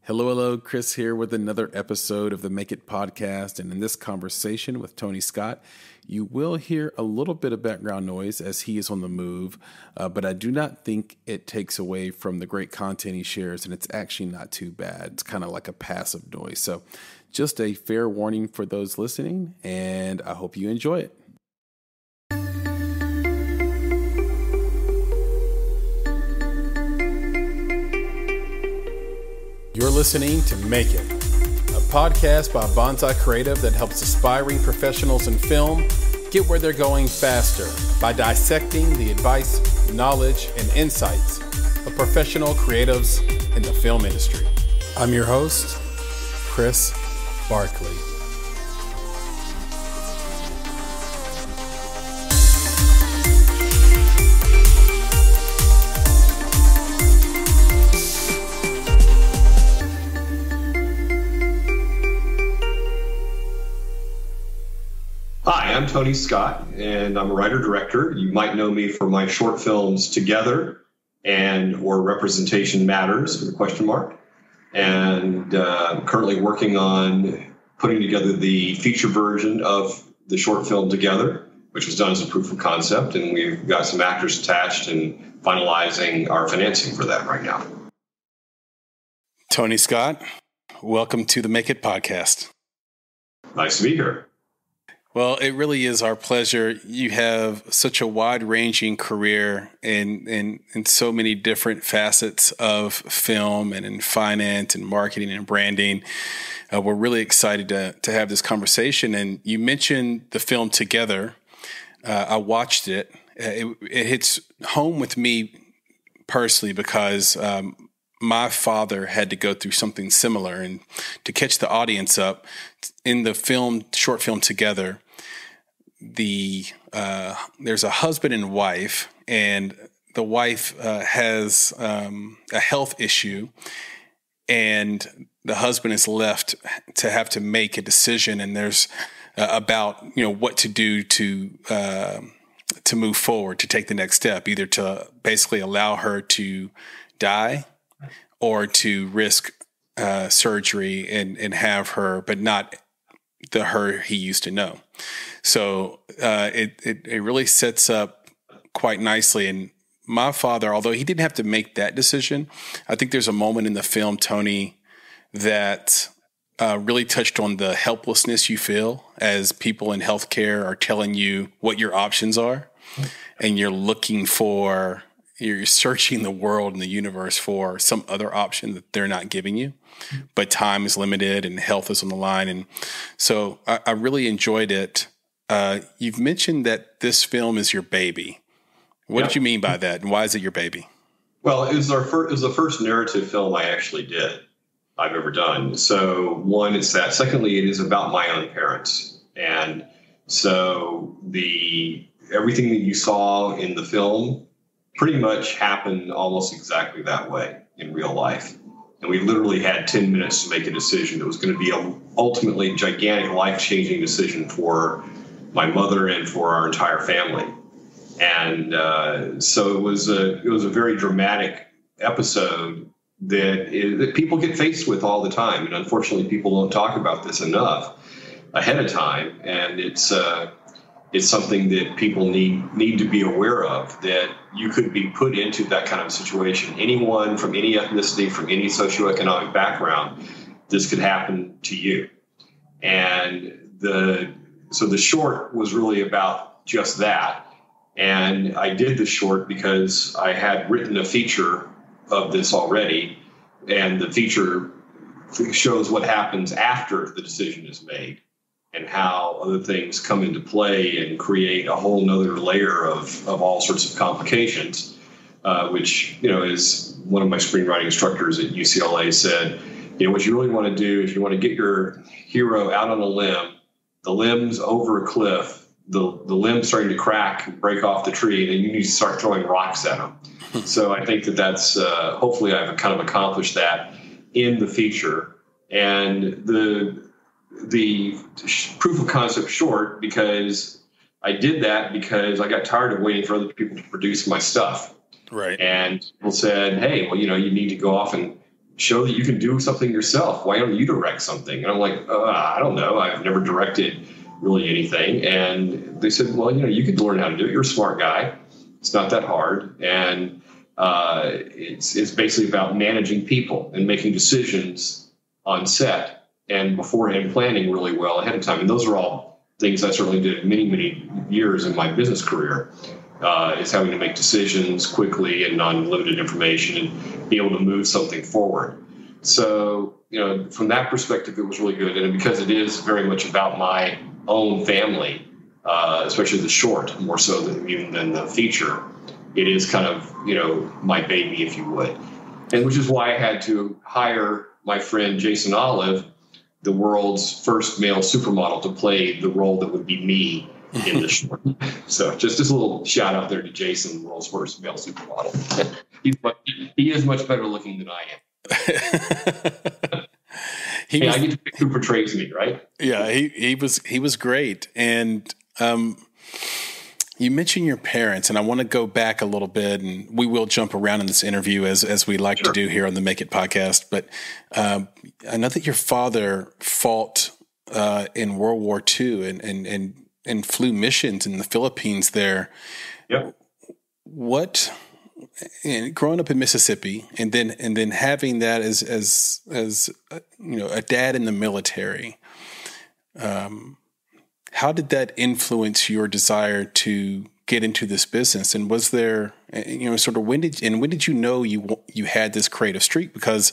Hello, Chris here with another episode of the Make It podcast. And in this conversation with Tony Scott, you will hear a little bit of background noise as he is on the move, but I do not think it takes away from the great content he shares, and it's actually not too bad. It's kind of like a passive noise. So just a fair warning for those listening, and I hope you enjoy it. You're listening to Make It, a podcast by Bonsai Creative that helps aspiring professionals in film get where they're going faster by dissecting the advice, knowledge, and insights of professional creatives in the film industry. I'm your host, Chris Barkley. Hi, I'm Tony Scott, and I'm a writer-director. You might know me for my short films Together and or Representation Matters with a question mark. And I'm currently working on putting together the feature version of the short film Together, which was done as a proof of concept. And we've got some actors attached and finalizing our financing for that right now. Tony Scott, welcome to the Make It podcast. Nice to be here. Well, it really is our pleasure. You have such a wide-ranging career in so many different facets of film and in finance and marketing and branding. We're really excited to have this conversation. And you mentioned the film Together. I watched it. It hits home with me personally because my father had to go through something similar. And to catch the audience up, in the short film Together, there's a husband and wife, and the wife has a health issue, and the husband is left to have to make a decision, and there's about what to do to move forward, to take the next step, either to basically allow her to die or to risk surgery and have her, but not the her he used to know. So it really sets up quite nicely. And my father, although he didn't have to make that decision, I think there's a moment in the film, Tony, that really touched on the helplessness you feel as people in healthcare are telling you what your options are, and you're searching the world and the universe for some other option that they're not giving you, but time is limited and health is on the line. And so I really enjoyed it. You've mentioned that this film is your baby. What did you mean by that? And why is it your baby? Well, it was the first narrative film I actually I've ever done. So one, it's that. Secondly, it is about my own parents. And so everything that you saw in the film pretty much happened almost exactly that way in real life. And we literally had 10 minutes to make a decision. It was going to be ultimately a gigantic, life-changing decision for my mother and for our entire family. And so it was a very dramatic episode that people get faced with all the time. And unfortunately, people don't talk about this enough ahead of time. And it's something that people need to be aware of, that you could be put into that kind of situation. Anyone from any ethnicity, from any socioeconomic background, this could happen to you. And so the short was really about just that. And I did the short because I had written a feature of this already, and the feature shows what happens after the decision is made, and how other things come into play and create a whole nother layer of all sorts of complications, which, is one of my screenwriting instructors at UCLA said, what you really want to do is you want to get your hero out on a limb, the limb's over a cliff, the limb's starting to crack and break off the tree, and then you need to start throwing rocks at them. So I think that's hopefully I've kind of accomplished that in the feature. And the proof of concept short, because I did that because I got tired of waiting for other people to produce my stuff. Right. And people said, hey, well, you need to go off and show that you can do something yourself. Why don't you direct something? And I'm like, I don't know. I've never directed really anything. And they said, well, you could learn how to do it. You're a smart guy. It's not that hard. And it's basically about managing people and making decisions on set and beforehand planning really well ahead of time. And those are all things I certainly did many, many years in my business career, is having to make decisions quickly and on limited information and be able to move something forward. So, from that perspective, it was really good. And because it is very much about my own family, especially the short, more so even than the feature, it is kind of, my baby, if you would. And which is why I had to hire my friend Jason Olive, the world's first male supermodel, to play the role that would be me in the short. So just a little shout out there to Jason, the world's first male supermodel. He is much better looking than I am. I get to pick who portrays me, right? Yeah, he was great. And you mentioned your parents, and I want to go back a little bit, and we will jump around in this interview as we like to do here on the Make It podcast. But I know that your father fought in World War II and flew missions in the Philippines there. Yep. Growing up in Mississippi, and then having that as a dad in the military, how did that influence your desire to get into this business? And was there, when did you know you had this creative streak? Because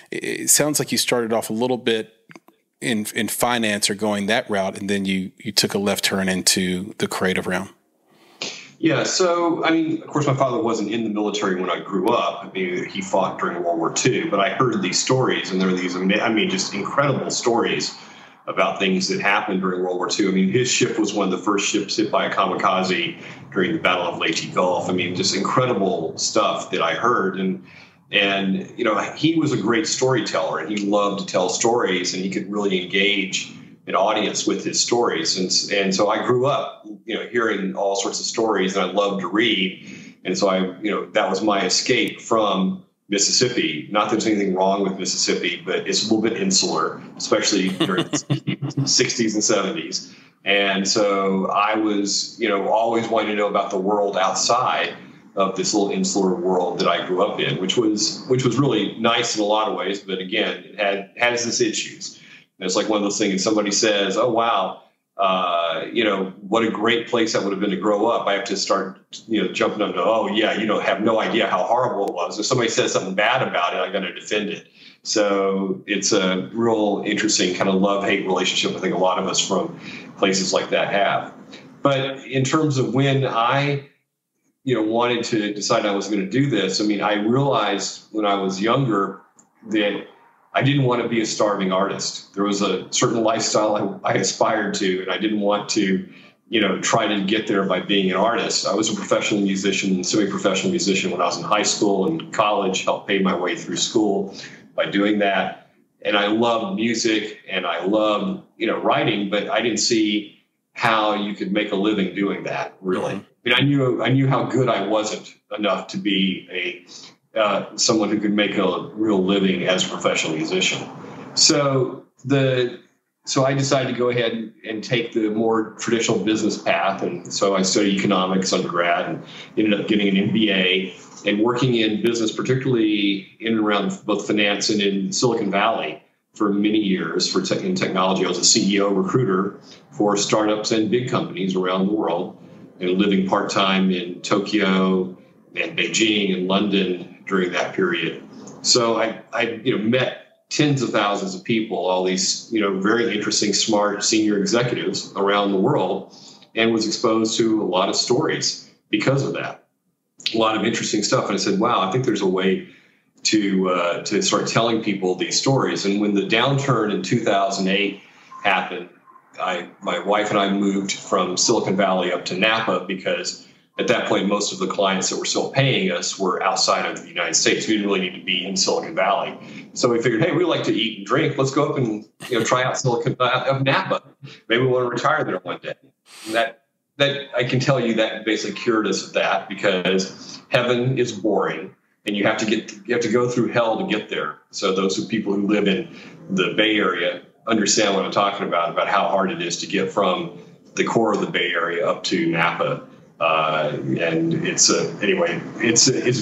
it sounds like you started off a little bit in finance or going that route, and then you took a left turn into the creative realm. Yeah. So, of course, my father wasn't in the military when I grew up. He fought during World War II, but I heard these stories, and there were these, just incredible stories about things that happened during World War II. His ship was one of the first ships hit by a kamikaze during the Battle of Leyte Gulf. Just incredible stuff that I heard. And he was a great storyteller, and he loved to tell stories, and he could really engage an audience with his stories. And so I grew up, hearing all sorts of stories, and I loved to read. And so that was my escape from Mississippi. Not that there's anything wrong with Mississippi, but it's a little bit insular, especially during the 60s and 70s. And so I was, always wanting to know about the world outside of this little insular world that I grew up in, which was really nice in a lot of ways. But again, it has its issues. And it's like one of those things, somebody says, oh, wow, what a great place that would have been to grow up. I have to start, jumping up to, oh, yeah, have no idea how horrible it was. If somebody says something bad about it, I'm going to defend it. So it's a real interesting kind of love-hate relationship I think a lot of us from places like that have. But in terms of when I, wanted to decide I was going to do this, I realized when I was younger that I didn't want to be a starving artist. There was a certain lifestyle I aspired to, and I didn't want to, try to get there by being an artist. I was a professional musician, semi-professional musician when I was in high school and college, helped pay my way through school by doing that. And I loved music and I loved, writing, but I didn't see how you could make a living doing that, really. I knew how good I wasn't enough to be someone who could make a real living as a professional musician. So I decided to go ahead and take the more traditional business path. And so I studied economics undergrad and ended up getting an MBA and working in business, particularly in and around both finance and in Silicon Valley for many years in technology. I was a CEO recruiter for startups and big companies around the world, and living part-time in Tokyo and Beijing and London during that period. So I met tens of thousands of people, all these, very interesting, smart senior executives around the world, and was exposed to a lot of stories because of that. A lot of interesting stuff. And I said, wow, I think there's a way to start telling people these stories. And when the downturn in 2008 happened, my wife and I moved from Silicon Valley up to Napa because at that point, most of the clients that were still paying us were outside of the United States. We didn't really need to be in Silicon Valley. So we figured, hey, we like to eat and drink. Let's go up and try out Napa. Maybe we want to retire there one day. And that I can tell you that basically cured us of that, because heaven is boring and you have to go through hell to get there. So those people who live in the Bay Area understand what I'm talking about how hard it is to get from the core of the Bay Area up to Napa. And it's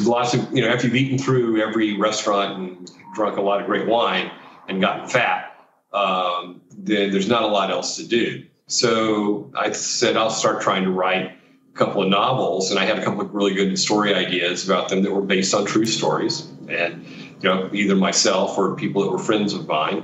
lots of, after you've eaten through every restaurant and drunk a lot of great wine and gotten fat, then there's not a lot else to do. So I said, I'll start trying to write a couple of novels. And I had a couple of really good story ideas about them that were based on true stories. And, either myself or people that were friends of mine.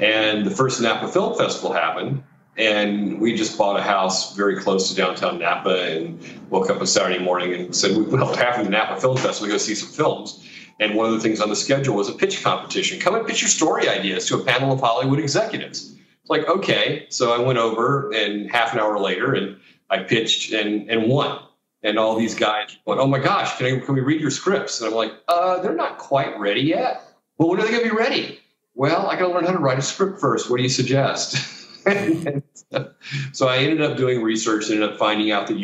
And the first Napa Film Festival happened. And we just bought a house very close to downtown Napa and woke up a Saturday morning and said, well, having the Napa Film Festival, we go see some films. And one of the things on the schedule was a pitch competition. Come and pitch your story ideas to a panel of Hollywood executives. It's like, okay. So I went over, and half an hour later, and I pitched and won. And all these guys went, oh my gosh, can we read your scripts? And I'm like, they're not quite ready yet. Well, when are they going to be ready? Well, I got to learn how to write a script first. What do you suggest? So I ended up doing research, ended up finding out that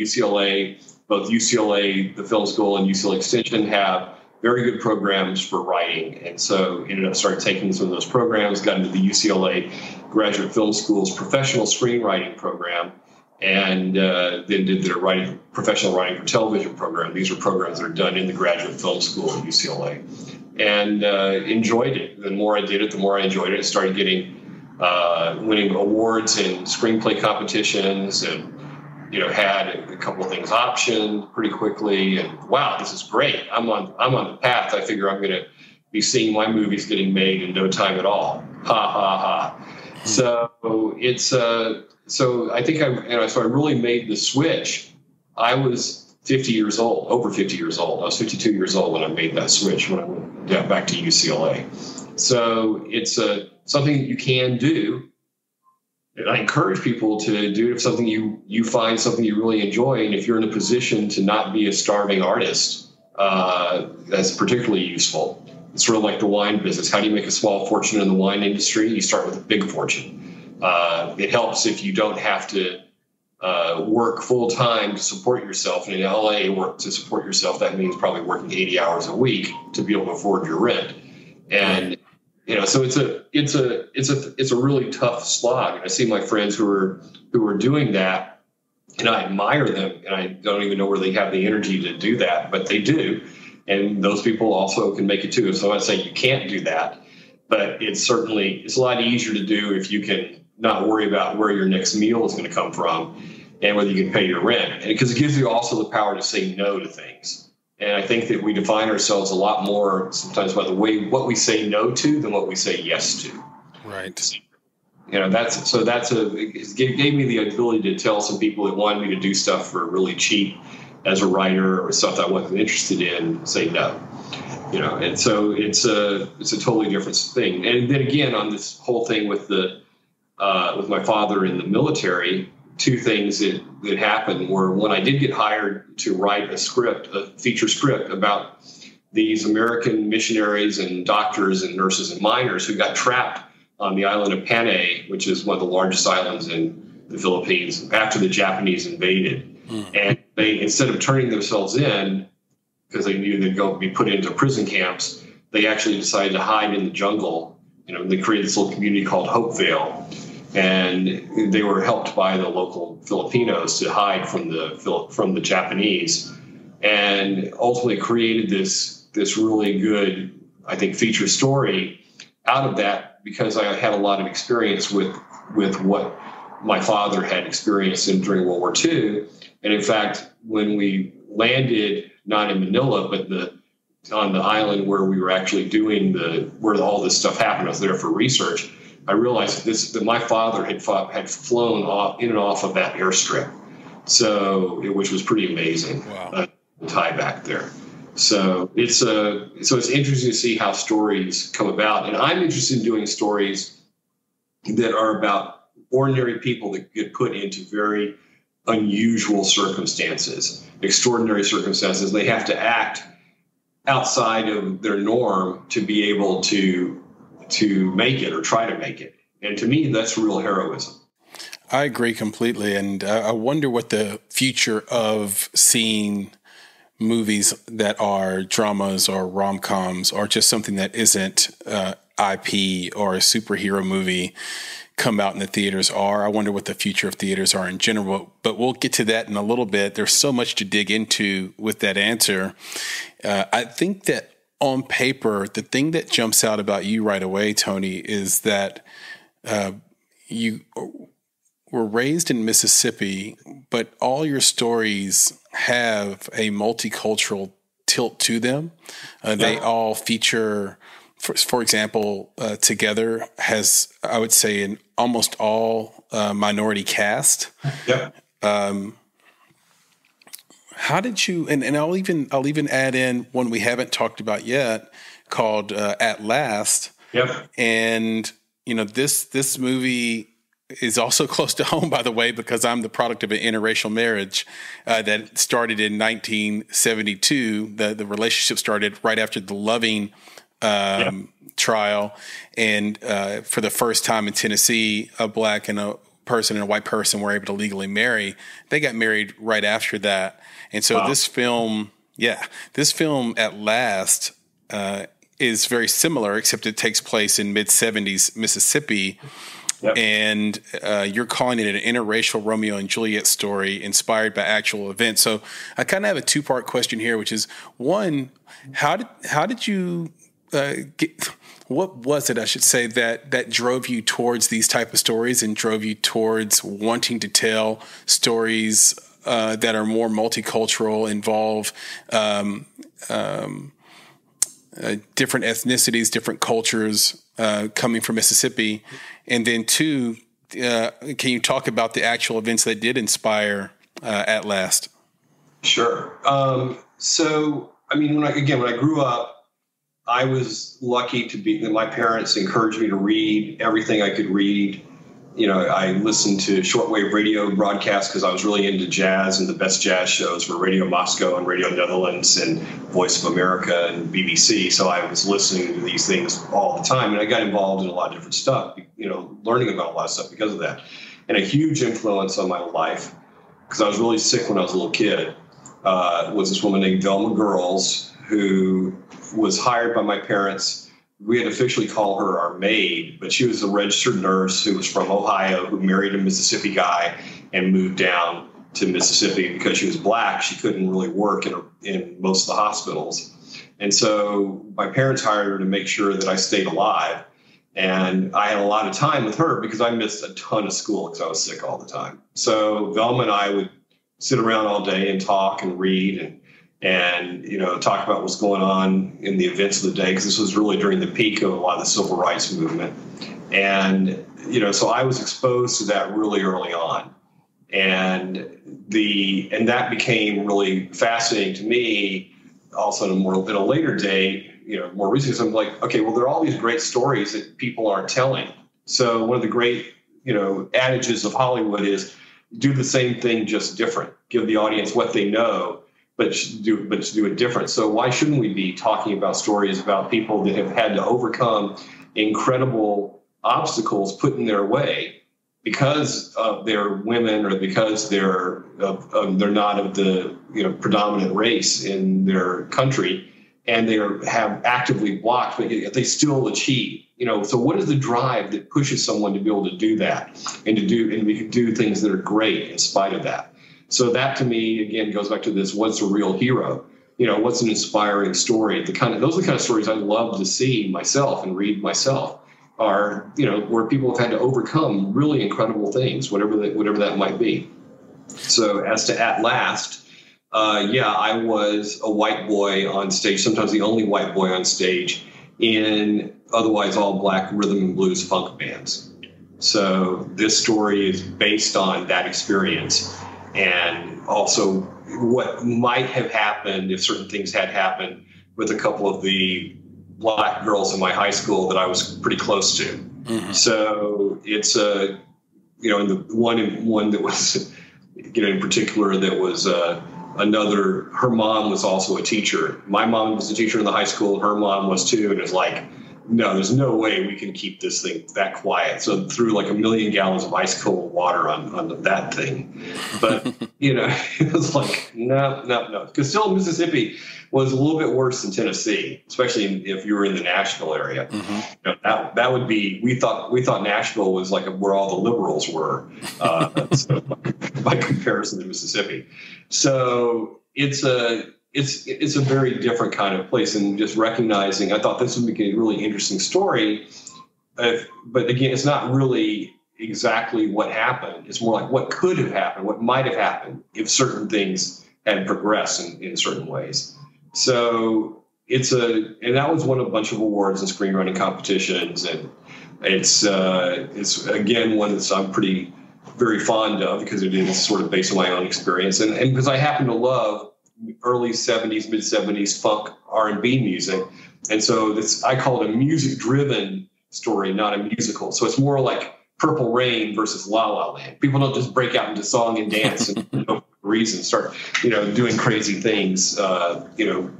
both UCLA, the film school, and UCLA Extension have very good programs for writing. And so ended up started taking some of those programs, got into the UCLA Graduate Film School's professional screenwriting program, and then did their professional writing for television program. These are programs that are done in the Graduate Film School at UCLA. And enjoyed it. The more I did it, the more I enjoyed it. I started getting winning awards in screenplay competitions, and had a couple of things optioned pretty quickly. And wow, this is great! I'm on the path. I figure I'm going to be seeing my movies getting made in no time at all. Ha ha ha! So it's so I think so I really made the switch. I was 50 years old, over 50 years old. I was 52 years old when I made that switch when I went back to UCLA. So it's something that you can do. And I encourage people to do it if something you find something you really enjoy. And if you're in a position to not be a starving artist, that's particularly useful. It's sort of like the wine business. How do you make a small fortune in the wine industry? You start with a big fortune. It helps if you don't have to work full time to support yourself. And in LA, work to support yourself, that means probably working 80 hours a week to be able to afford your rent. And so it's a really tough slog. And I see my friends who are doing that, and I admire them, and I don't even know where they have the energy to do that, but they do. And those people also can make it too. So I'm not saying you can't do that, but it's a lot easier to do if you can not worry about where your next meal is going to come from and whether you can pay your rent. And because it gives you also the power to say no to things. And I think that we define ourselves a lot more sometimes by what we say no to than what we say yes to. Right. It gave me the ability to tell some people that wanted me to do stuff for really cheap as a writer or stuff that I wasn't interested in, say no. And so it's a totally different thing. And then again, on this whole thing with my father in the military, two things that happened were, when I did get hired to write a feature script about these American missionaries and doctors and nurses and miners who got trapped on the island of Panay, which is one of the largest islands in the Philippines, after the Japanese invaded. And they, instead of turning themselves in, because they knew they'd be put into prison camps, they actually decided to hide in the jungle. They created this little community called Hopevale. And they were helped by the local Filipinos to hide from the Japanese, and ultimately created this really good, I think, feature story out of that, because I had a lot of experience with what my father had experienced during World War II. And in fact, when we landed, not in Manila, but on the island where we were actually doing where all this stuff happened, I was there for research. I realized that my father had flown in and off of that airstrip, which was pretty amazing. Wow. Tie back there. So it's interesting to see how stories come about, and I'm interested in doing stories that are about ordinary people that get put into very unusual circumstances, extraordinary circumstances. They have to act outside of their norm to be able to make it or try to make it. And to me, that's real heroism. I agree completely. And I wonder what the future of seeing movies that are dramas or rom-coms or just something that isn't IP or a superhero movie come out in the theaters are. I wonder what the future of theaters are in general, but we'll get to that in a little bit. There's so much to dig into with that answer. I think that on paper, the thing that jumps out about you right away, Tony, is that you were raised in Mississippi, but all your stories have a multicultural tilt to them. They all feature, for example, Together has, I would say, an almost all minority cast. Yeah. How did you? And I'll even add in one we haven't talked about yet, called At Last. Yep. And this movie is also close to home, by the way, because I'm the product of an interracial marriage that started in 1972. The relationship started right after the Loving trial, and for the first time in Tennessee, a black and a person and a white person were able to legally marry. They got married right after that, and so this film At Last is very similar, except it takes place in mid-'70s Mississippi. Yep. And you're calling it an interracial Romeo and Juliet story inspired by actual events. So I kind of have a two-part question here, which is, one, how did you what was it, I should say, that drove you towards these type of stories and drove you towards wanting to tell stories that are more multicultural, involve different ethnicities, different cultures coming from Mississippi? And then two, can you talk about the actual events that did inspire At Last? Sure. So, I mean, when I grew up, I was lucky to be that my parents encouraged me to read everything I could read. I listened to shortwave radio broadcasts because I was really into jazz, and the best jazz shows were Radio Moscow and Radio Netherlands and Voice of America and BBC. So I was listening to these things all the time, and I got involved in a lot of different stuff, learning about a lot of stuff because of that. And a huge influence on my life, because I was really sick when I was a little kid, was this woman named Velma Girls, who was hired by my parents. We had officially call her our maid, but she was a registered nurse who was from Ohio, who married a Mississippi guy and moved down to Mississippi. Because she was black, she couldn't really work in most of the hospitals. And so my parents hired her to make sure that I stayed alive. And I had a lot of time with her because I missed a ton of school because I was sick all the time. So Velma and I would sit around all day and talk and read and talk about what's going on in the events of the day, because this was really during the peak of a lot of the civil rights movement. And, so I was exposed to that really early on. And that became really fascinating to me also at a later date, more recently. So I'm like, okay, well, there are all these great stories that people aren't telling. So one of the great, adages of Hollywood is do the same thing, just different. Give the audience what they know, but do it different. So why shouldn't we be talking about stories about people that have had to overcome incredible obstacles put in their way because they're women or because they're not of the predominant race in their country, and they have actively blocked, but they still achieve. So what is the drive that pushes someone to be able to do that and we can do things that are great in spite of that? So that, to me, again, goes back to this: what's a real hero? What's an inspiring story? Those are the kind of stories I love to see myself and read myself. Are where people have had to overcome really incredible things, whatever that might be. So as to At Last, I was a white boy on stage, sometimes the only white boy on stage in otherwise all black rhythm and blues funk bands. So this story is based on that experience. And also what might have happened if certain things had happened with a couple of the black girls in my high school that I was pretty close to. Mm-hmm. So it's and the one that was, in particular, that was her mom was also a teacher. My mom was a teacher in the high school. Her mom was too. And it was like no, there's no way we can keep this thing that quiet. So threw like 1 million gallons of ice cold water on that thing. But, it was like, no. Because still Mississippi was a little bit worse than Tennessee, especially if you were in the Nashville area. Mm-hmm. That would be, we thought Nashville was like where all the liberals were, so by comparison to Mississippi. So it's a very different kind of place, and just recognizing, I thought this would be a really interesting story. But again, it's not really exactly what happened. It's more like what could have happened, what might have happened if certain things had progressed in certain ways. So and that was won a bunch of awards and screenwriting competitions. And it's again, one that I'm very fond of, because it is sort of based on my own experience. And because I happen to love early 70s, mid 70s funk R&B music. And so I call it a music driven story, not a musical. So it's more like Purple Rain versus La La Land. People don't just break out into song and dance and no reason start, doing crazy things,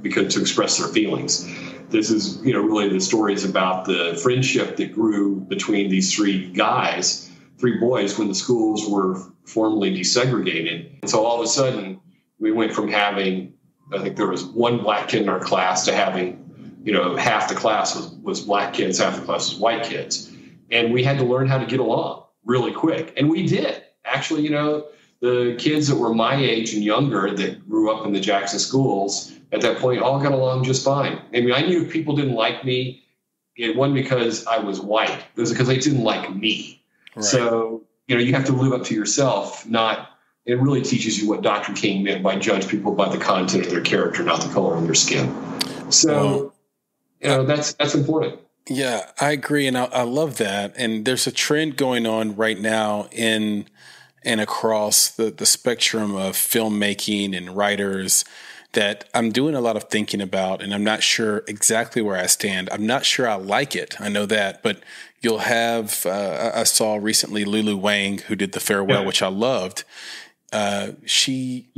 because to express their feelings. This is, really the story is about the friendship that grew between these three boys when the schools were formally desegregated. And so all of a sudden we went from having, I think there was one black kid in our class, to having, half the class was black kids, half the class was white kids. And we had to learn how to get along really quick. And we did. Actually, the kids that were my age and younger that grew up in the Jackson schools at that point all got along just fine. I mean, I knew if people didn't like me, it wasn't because I was white. It was because they didn't like me. Right. So, you have to live up to yourself, it really teaches you what Dr. King meant by judge people by the content of their character, not the color of their skin. So, that's important. Yeah, I agree. And I love that. And there's a trend going on right now in and across the spectrum of filmmaking and writers that I'm doing a lot of thinking about, and I'm not sure exactly where I stand. I'm not sure I like it. I know that, but you'll have, I saw recently Lulu Wang, who did The Farewell, which I loved. She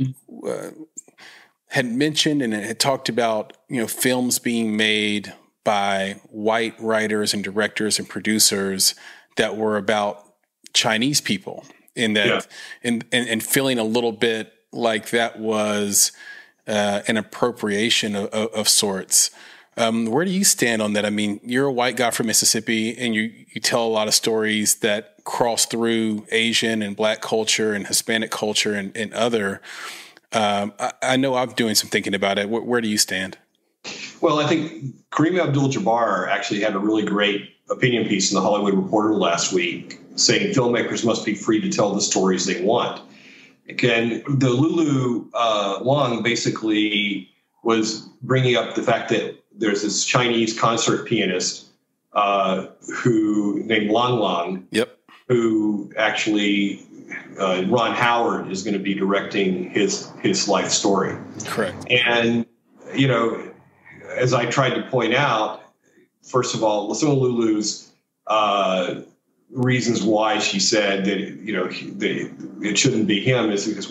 had mentioned and had talked about, films being made by white writers and directors and producers that were about Chinese people, in that, and feeling a little bit like that was an appropriation of sorts. Where do you stand on that? I mean, you're a white guy from Mississippi, and you tell a lot of stories that cross through Asian and Black culture and Hispanic culture and other. I know I'm doing some thinking about it. Where do you stand? Well, I think Kareem Abdul-Jabbar actually had a really great opinion piece in the Hollywood Reporter last week saying filmmakers must be free to tell the stories they want. Again, the Lulu Wang basically was bringing up the fact that there's this Chinese concert pianist who named Lang Lang, who actually Ron Howard is going to be directing his life story. Correct. And, as I tried to point out, first of all, some of Lulu's reasons why she said that, it shouldn't be him is because,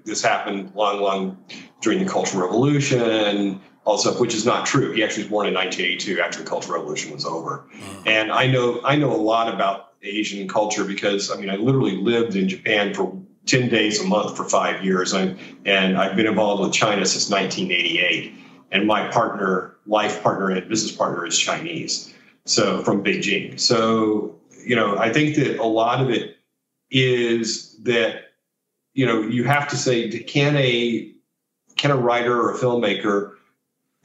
this happened long during the Cultural Revolution and all stuff, which is not true. He actually was born in 1982 after the Cultural Revolution was over. And I know a lot about Asian culture because, I literally lived in Japan for 10 days a month for 5 years. And I've been involved with China since 1988. And my life partner and business partner is Chinese, so from Beijing. So, I think that a lot of it is that, you have to say, can a writer or a filmmaker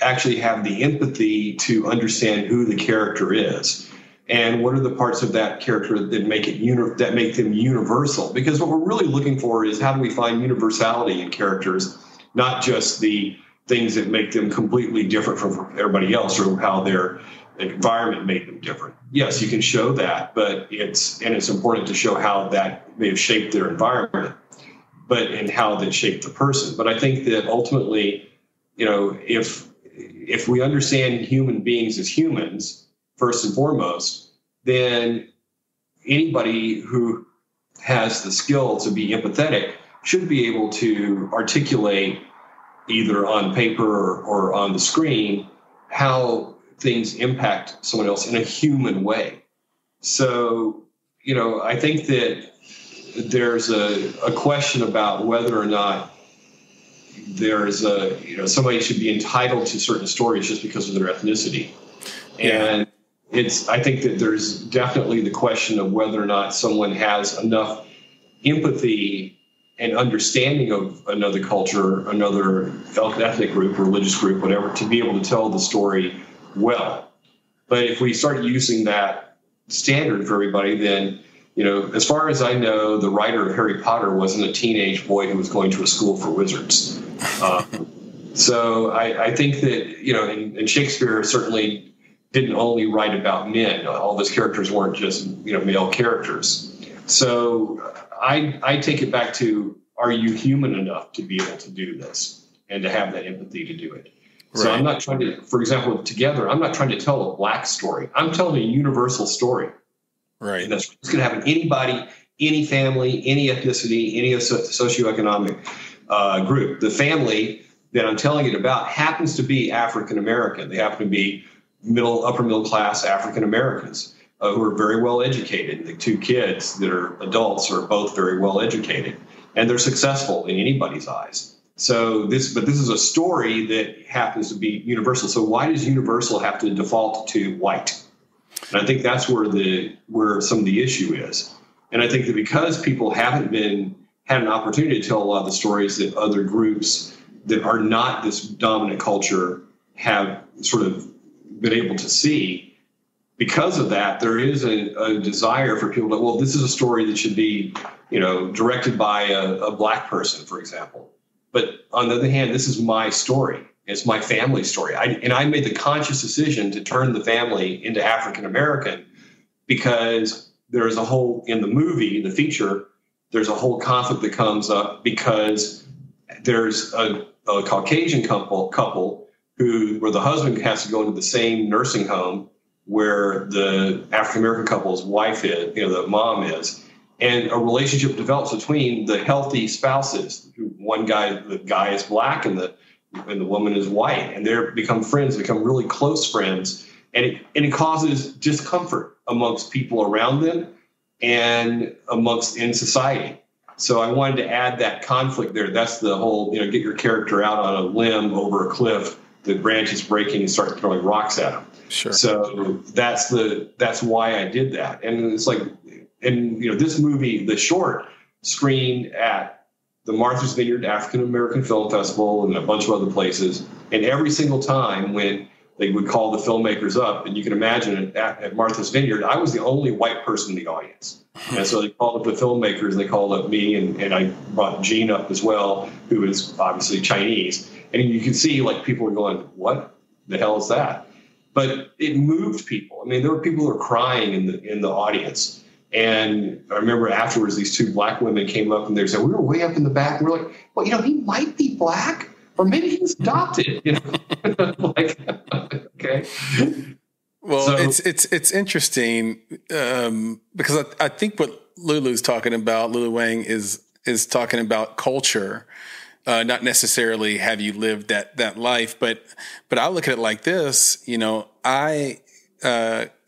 actually have the empathy to understand who the character is? And what are the parts of that character that make them universal? Because what we're really looking for is how do we find universality in characters, not just the things that make them completely different from everybody else or how their environment made them different. Yes, you can show that, but it's important to show how that may have shaped their environment, and how that shaped the person. But I think that ultimately, if we understand human beings as humans, first and foremost, then anybody who has the skill to be empathetic should be able to articulate either on paper or on the screen how things impact someone else in a human way. So, I think that there's a question about whether or not there's somebody should be entitled to certain stories just because of their ethnicity. And I think that there's definitely the question of whether or not someone has enough empathy and understanding of another culture, another ethnic group, religious group, whatever, to be able to tell the story well. But if we start using that standard for everybody, then, as far as I know, the writer of Harry Potter wasn't a teenage boy who was going to a school for wizards. So I think that, and Shakespeare certainly didn't only write about men. All of his characters weren't just, male characters. So I take it back to, are you human enough to be able to do this and to have that empathy to do it? Right. So I'm not trying to, for example, Together, I'm not trying to tell a black story. I'm telling a universal story. Right. And that's going to happen to anybody, any family, any ethnicity, any socioeconomic group. The family that I'm telling it about happens to be African American. They happen to be upper middle class African Americans who are very well educated. The two kids that are adults are both very well educated, and they're successful in anybody's eyes. So this is a story that happens to be universal. So why does universal have to default to white? And I think that's where some of the issue is. And I think that because people haven't had an opportunity to tell a lot of the stories that other groups that are not this dominant culture have sort of been able to see, because of that, there is a desire for people to, well, this is a story that should be, directed by a black person, for example. But on the other hand, this is my story. It's my family story. I made the conscious decision to turn the family into African American because there is in the movie, the feature, there's a whole conflict that comes up because there's a Caucasian couple where the husband has to go into the same nursing home where the African American couple's wife is, the mom is, and a relationship develops between the healthy spouses. The guy is black and the woman is white, and they become friends, become really close friends, and it causes discomfort amongst people around them and in society. So I wanted to add that conflict there. That's the whole, get your character out on a limb over a cliff, the branch is breaking and start throwing rocks at them. Sure. So that's why I did that. And it's like, this movie, the short, screened at the Martha's Vineyard African American Film Festival and a bunch of other places. And every single time when they would call the filmmakers up, and you can imagine at Martha's Vineyard, I was the only white person in the audience. And so they called up the filmmakers, and they called up me, and I brought Gene up as well, who is obviously Chinese. And you can see, people are going, what the hell is that? But it moved people. I mean, there were people who were crying in the audience. And I remember afterwards, these two black women came up and they said, we were way up in the back. And we're like, well, he might be black, or maybe he's adopted. Okay. Well, so, it's interesting because I think what Lulu's talking about, Lulu Wang is talking about culture. Not necessarily have you lived that life, but I look at it like this, I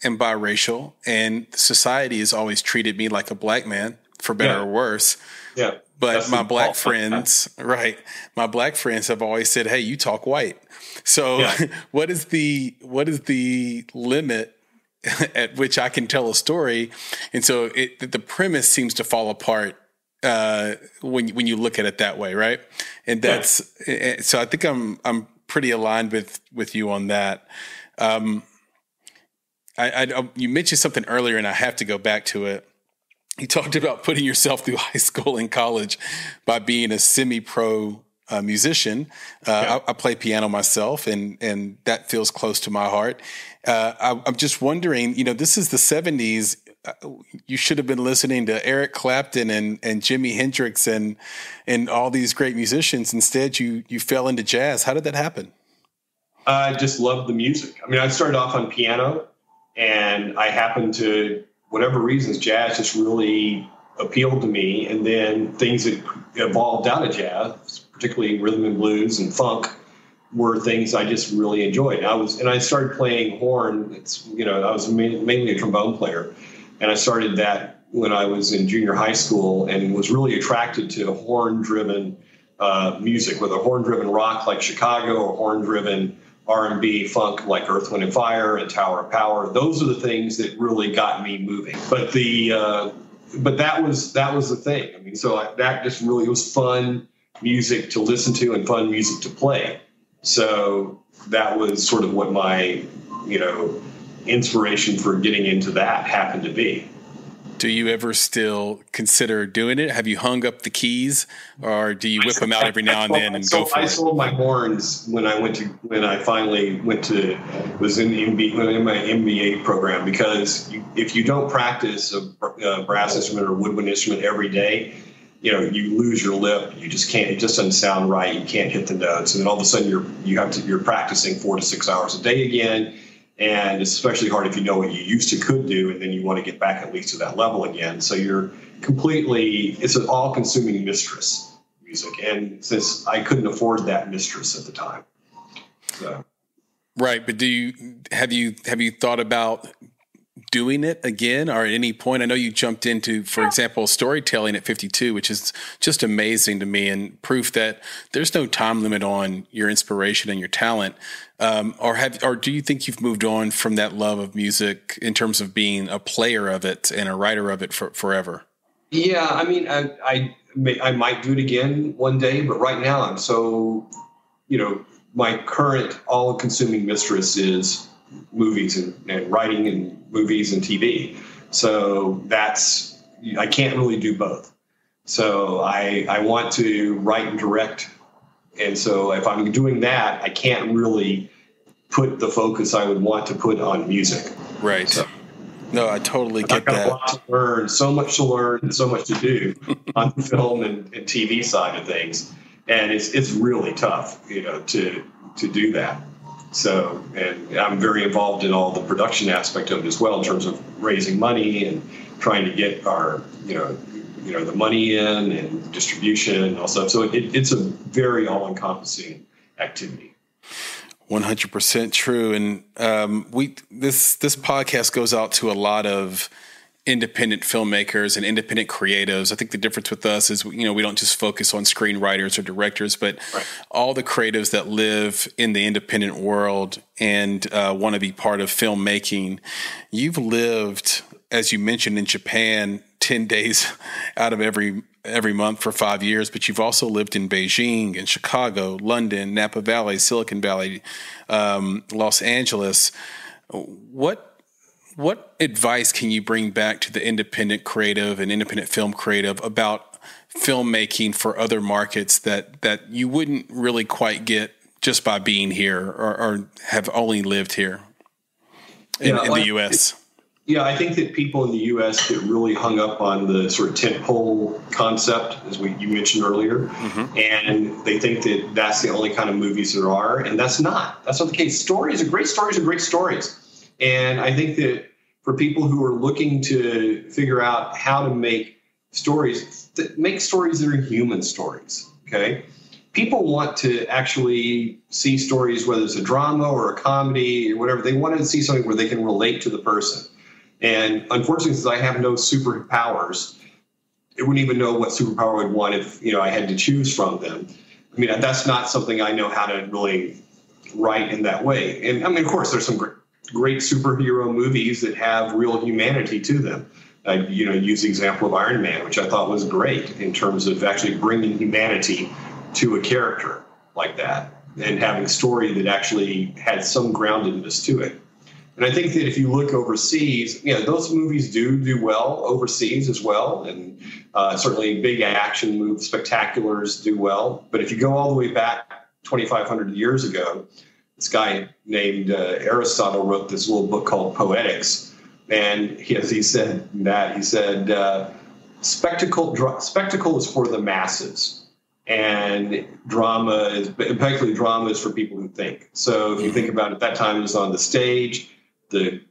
am biracial, and society has always treated me like a black man, for better or worse. Yeah. But my black friends, right? My black friends have always said, "Hey, you talk white." So, what is the limit at which I can tell a story? And so the premise seems to fall apart when you look at it that way, right? And that's so. I think I'm pretty aligned with you on that. You mentioned something earlier, and I have to go back to it. You talked about putting yourself through high school and college by being a semi-pro musician. I play piano myself, and that feels close to my heart. I'm just wondering, this is the 70s. You should have been listening to Eric Clapton and Jimi Hendrix and all these great musicians. Instead, you fell into jazz. How did that happen? I just loved the music. I mean, I started off on piano, and I happened to, whatever reasons, jazz just really appealed to me. And then things that evolved out of jazz, particularly rhythm and blues and funk, were things I just really enjoyed. I started playing horn. I was mainly a trombone player, and I started that when I was in junior high school, and was really attracted to horn-driven music, whether horn-driven rock like Chicago or horn-driven R&B funk like Earth, Wind and Fire and Tower of Power. Those are the things that really got me moving. But that was the thing. I mean, so that just really was fun music to listen to and fun music to play. So that was sort of what my, inspiration for getting into that happened to be. Do you ever still consider doing it? Have you hung up the keys, or do you whip them out every now and then and go for it? I sold my horns when I finally was in my MBA program, because if you don't practice a brass instrument or woodwind instrument every day, you lose your lip. You just can't. It just doesn't sound right. You can't hit the notes, and then all of a sudden you're practicing 4 to 6 hours a day again. And it's especially hard if you know what you could do, and then you want to get back at least to that level again. So it's an all-consuming mistress, music. And since I couldn't afford that mistress at the time. So. Right. But have you thought about doing it again, or at any point? I know you jumped into, for example, storytelling at 52, which is just amazing to me, and proof that there's no time limit on your inspiration and your talent. Or do you think you've moved on from that love of music in terms of being a player of it and a writer of it forever? Yeah, I mean, I might do it again one day, but right now I'm so, my current all-consuming mistress is movies and writing and movies and TV. So I can't really do both. So I want to write and direct. And so if I'm doing that, I can't really put the focus I would want to put on music. Right. So, no, I totally get that. I've got a lot to learn, so much to learn, and so much to do on the film and TV side of things. And it's really tough, to do that. So, and I'm very involved in all the production aspect of it as well, in terms of raising money and trying to get our, the money in and distribution and all stuff. So it's a very all-encompassing activity. 100% true. And this podcast goes out to a lot of independent filmmakers and independent creatives. I think the difference with us is, we don't just focus on screenwriters or directors, but right. All the creatives that live in the independent world and want to be part of filmmaking. You've lived, as you mentioned, in Japan 10 days out of every month for 5 years, but you've also lived in Beijing and Chicago, London, Napa Valley, Silicon Valley, Los Angeles. What advice can you bring back to the independent creative and independent film creative about filmmaking for other markets that you wouldn't really quite get just by being here or have only lived here in the U.S.? Yeah, I think that people in the U.S. get really hung up on the sort of tentpole concept, as you mentioned earlier, and they think that that's the only kind of movies there are, and that's not the case. Stories are great stories. And I think that for people who are looking to figure out how to make stories that are human stories, okay? People want to actually see stories, whether it's a drama or a comedy or whatever. They want to see something where they can relate to the person. And unfortunately, since I have no superpowers, I wouldn't even know what superpower I'd want if, I had to choose from them. I mean, that's not something I know how to really write in that way. And I mean, of course, there's some great superhero movies that have real humanity to them. I use the example of Iron Man, which I thought was great in terms of actually bringing humanity to a character like that and having a story that actually had some groundedness to it. And I think that if you look overseas, those movies do well overseas as well. And certainly big action movies, spectaculars do well. But if you go all the way back 2,500 years ago, this guy named Aristotle wrote this little book called Poetics. And he said, spectacle is for the masses. And drama is for people who think. So if you think about it, at that time it was on the stage, the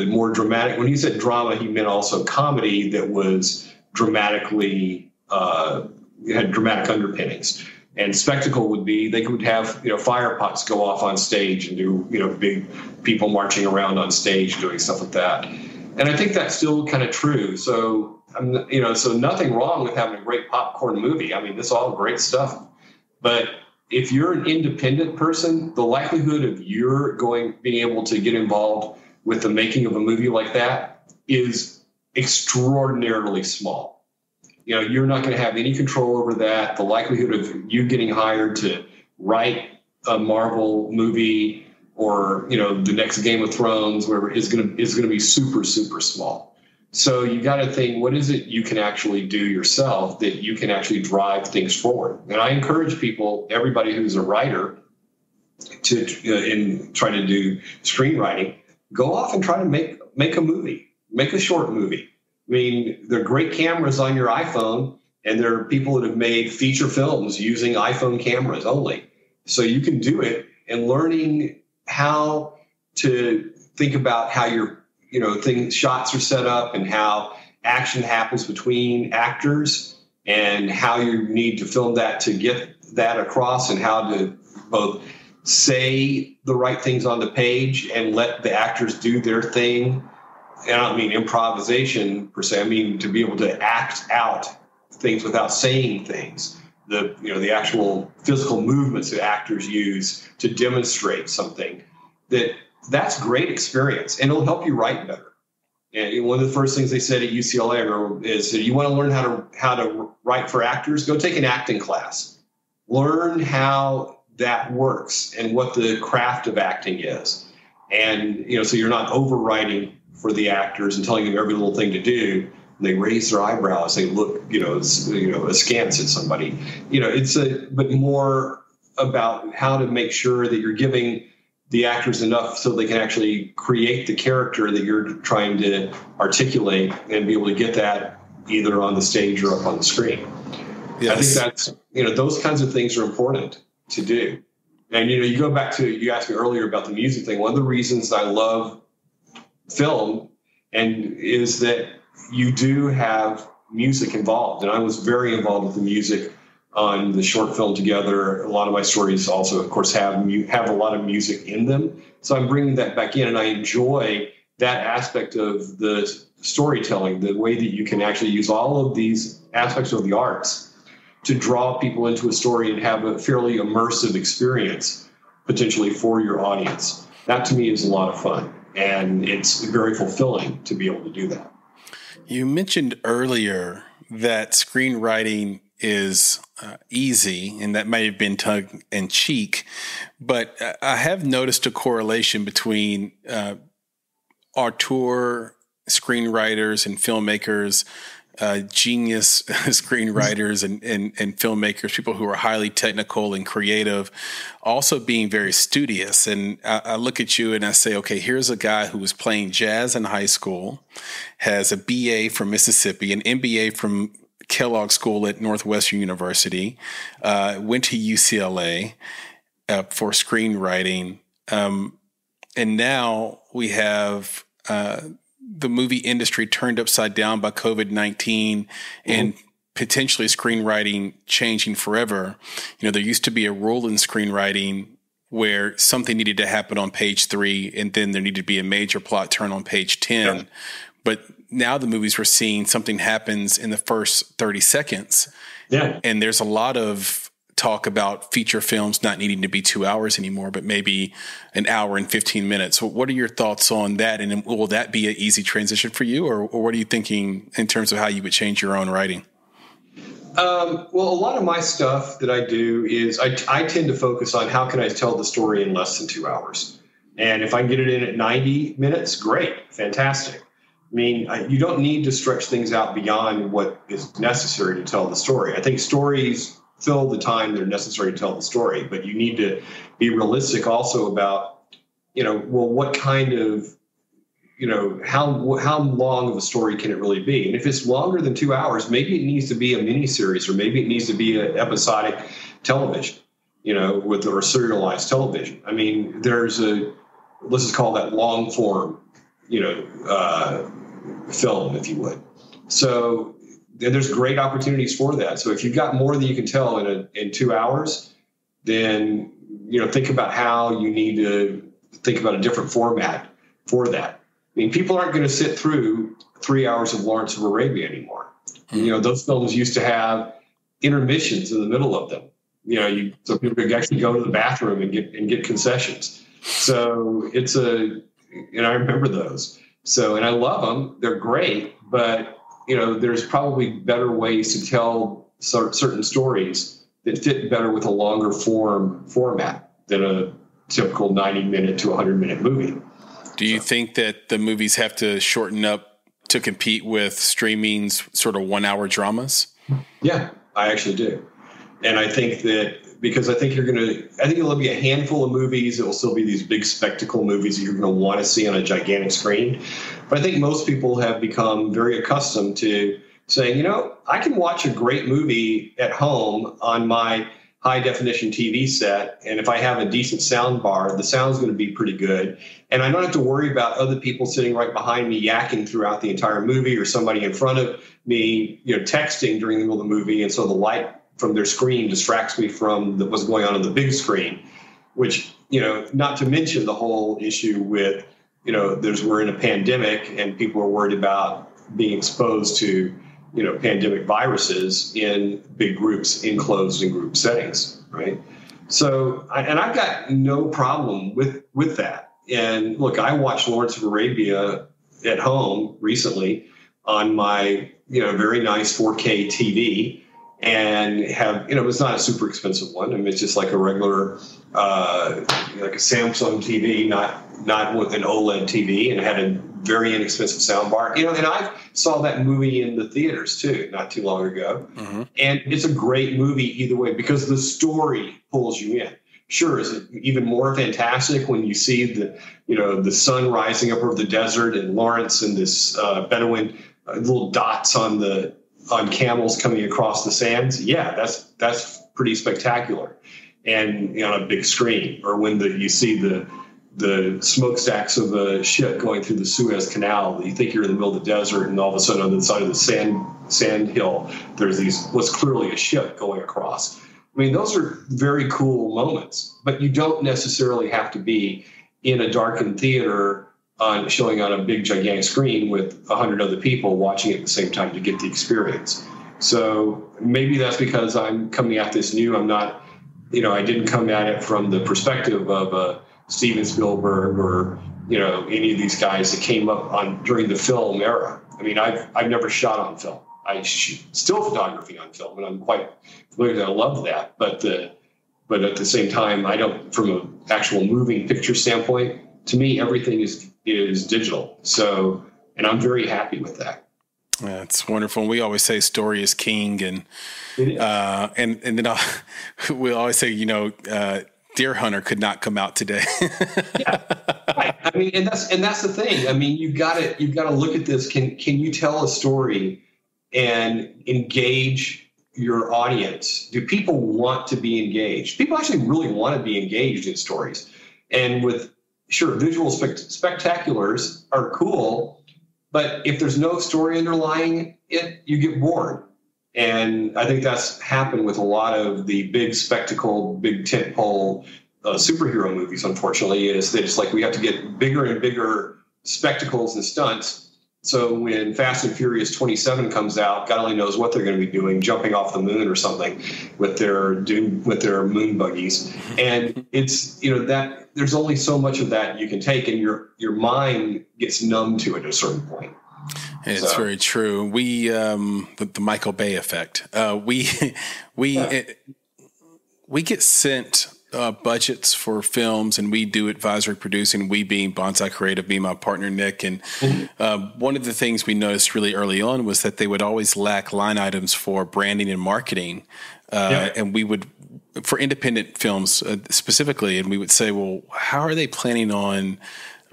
more dramatic. When he said drama, he meant also comedy that was dramatically had dramatic underpinnings. And spectacle would be they could have, fire pots go off on stage and do, big people marching around on stage doing stuff like that. And I think that's still kind of true. So, so nothing wrong with having a great popcorn movie. I mean, this is all great stuff. But if you're an independent person, the likelihood of being able to get involved with the making of a movie like that is extraordinarily small. You're not going to have any control over that. The likelihood of you getting hired to write a Marvel movie or, the next Game of Thrones, whatever, is going to be super, super small. So you got to think, what is it you can actually do yourself that you can actually drive things forward? And I encourage people, everybody who's a writer, in trying to do screenwriting, go off and try to make a movie, make a short movie. I mean, there are great cameras on your iPhone, and there are people that have made feature films using iPhone cameras only. So you can do it, and learning how to think about how your shots are set up and how action happens between actors and how you need to film that to get that across, and how to both say the right things on the page and let the actors do their thing. And I don't mean improvisation per se. I mean to be able to act out things without saying things. The actual physical movements that actors use to demonstrate something. That's great experience, and it'll help you write better. And one of the first things they said at UCLA is, you want to learn how to write for actors? Go take an acting class. Learn how that works and what the craft of acting is. And so you're not overwriting for the actors and telling them every little thing to do. And they raise their eyebrows. They look, askance at somebody. But more about how to make sure that you're giving the actors enough so they can actually create the character that you're trying to articulate and be able to get that either on the stage or up on the screen. Yes. I think that's, those kinds of things are important to do. And, you go back to, you asked me earlier about the music thing. One of the reasons I love film is that you do have music involved. And I was very involved with the music on the short film together. A lot of my stories also, of course, have a lot of music in them. So I'm bringing that back in, and I enjoy that aspect of the storytelling, the way that you can actually use all of these aspects of the arts to draw people into a story and have a fairly immersive experience, potentially for your audience. That to me is a lot of fun, and it's very fulfilling to be able to do that. You mentioned earlier that screenwriting is easy, and that may have been tongue in cheek, but I have noticed a correlation between auteur screenwriters and filmmakers, genius screenwriters and filmmakers, people who are highly technical and creative, also being very studious. And I look at you and I say, okay, here's a guy who was playing jazz in high school, has a BA from Mississippi, an MBA from Kellogg School at Northwestern University, went to UCLA for screenwriting. And now we have the movie industry turned upside down by COVID-19 and potentially screenwriting changing forever. There used to be a rule in screenwriting where something needed to happen on page 3 and then there needed to be a major plot turn on page 10. Yeah. But now the movies we're seeing, something happens in the first 30 seconds. Yeah. And there's a lot of talk about feature films not needing to be 2 hours anymore, but maybe an hour and 15 minutes. So what are your thoughts on that? And will that be an easy transition for you? Or what are you thinking in terms of how you would change your own writing? Well, a lot of my stuff that I do is I tend to focus on how can I tell the story in less than 2 hours. And if I can get it in at 90 minutes, great, fantastic. I mean, you don't need to stretch things out beyond what is necessary to tell the story. I think stories fill the time they're necessary to tell the story, but you need to be realistic also about, what kind of, how long of a story can it really be? And if it's longer than 2 hours, maybe it needs to be a miniseries, or maybe it needs to be an episodic television, or serialized television. I mean, let's just call that long form, film, if you would. So there's great opportunities for that. So if you've got more than you can tell in 2 hours, then, think about how you need to think about a different format for that. I mean, people aren't going to sit through 3 hours of Lawrence of Arabia anymore. Those films used to have intermissions in the middle of them. So people could actually go to the bathroom and get concessions. So I remember those. So, and I love them. They're great, but there's probably better ways to tell certain stories that fit better with a longer format than a typical 90-minute to 100-minute movie. Do you think that the movies have to shorten up to compete with streaming's sort of 1 hour dramas? Yeah, I actually do. And I think that because I think it'll be a handful of movies. It will still be these big spectacle movies that you're going to want to see on a gigantic screen. But I think most people have become very accustomed to saying, I can watch a great movie at home on my high definition TV set. And if I have a decent sound bar, the sound's going to be pretty good. And I don't have to worry about other people sitting right behind me yakking throughout the entire movie, or somebody in front of me, texting during the middle of the movie. And so the light from their screen distracts me from what's going on the big screen, which, not to mention the whole issue with, we're in a pandemic and people are worried about being exposed to, pandemic viruses in big groups, enclosed in group settings, right? So, I've got no problem with that. And look, I watched Lawrence of Arabia at home recently on my, very nice 4K TV. And it's not a super expensive one. I mean, it's just like a regular, like a Samsung TV, not with an OLED TV, and it had a very inexpensive soundbar. And I saw that movie in the theaters too, not too long ago. Mm-hmm. And it's a great movie either way because the story pulls you in. Sure, is it even more fantastic when you see the sun rising up over the desert and Lawrence and this Bedouin little dots on camels coming across the sands? Yeah, that's pretty spectacular, and on a big screen. Or when you see the smokestacks of a ship going through the Suez Canal, you think you're in the middle of the desert, and all of a sudden on the side of the sand hill, there's what's clearly a ship going across. I mean, those are very cool moments, but you don't necessarily have to be in a darkened theater showing on a big, gigantic screen with 100 other people watching it at the same time to get the experience. So maybe that's because I'm coming at this new. I'm not, I didn't come at it from the perspective of Steven Spielberg or, any of these guys that came up during the film era. I mean, I've never shot on film. I shoot still photography on film, and I'm quite familiar. I love that. But at the same time, I don't, from an actual moving picture standpoint, to me, everything is digital. So, and I'm very happy with that. That's wonderful. We always say story is king, and then we always say, Deer Hunter could not come out today. Yeah, right. I mean, and that's the thing. I mean, you've got to look at this. Can you tell a story and engage your audience? Do people want to be engaged? People actually really want to be engaged in stories, and sure, visual spectaculars are cool, but if there's no story underlying it, you get bored. And I think that's happened with a lot of the big spectacle, big tentpole superhero movies, unfortunately, is that it's like we have to get bigger and bigger spectacles and stunts. So when Fast and Furious 27 comes out, God only knows what they're going to be doing, jumping off the moon or something with their moon buggies. And it's, that there's only so much of that you can take, and your mind gets numb to it at a certain point. It's very true. We the Michael Bay effect. We get sent budgets for films, and we do advisory producing. We being Bonsai Creative, being my partner Nick, and one of the things we noticed really early on was that they would always lack line items for branding and marketing, and we would, for independent films specifically, and we would say, well, how are they planning on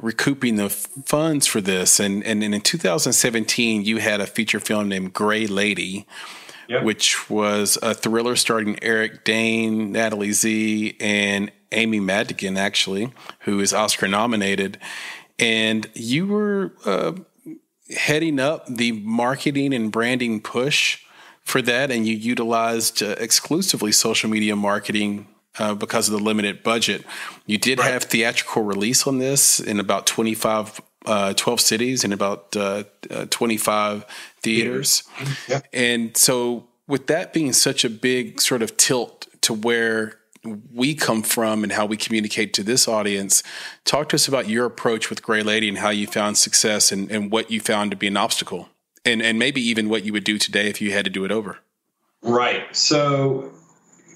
recouping the funds for this? And in 2017, you had a feature film named Gray Lady, which was a thriller starring Eric Dane, Natalie Z, and Amy Madigan, actually, who is Oscar nominated. And you were heading up the marketing and branding push for that, and you utilized exclusively social media marketing because of the limited budget. You did have theatrical release on this in about 12 cities and about 25 theaters. Yeah. And so with that being such a big sort of tilt to where we come from and how we communicate to this audience, talk to us about your approach with Gray Lady and how you found success and what you found to be an obstacle, and maybe even what you would do today if you had to do it over. Right. So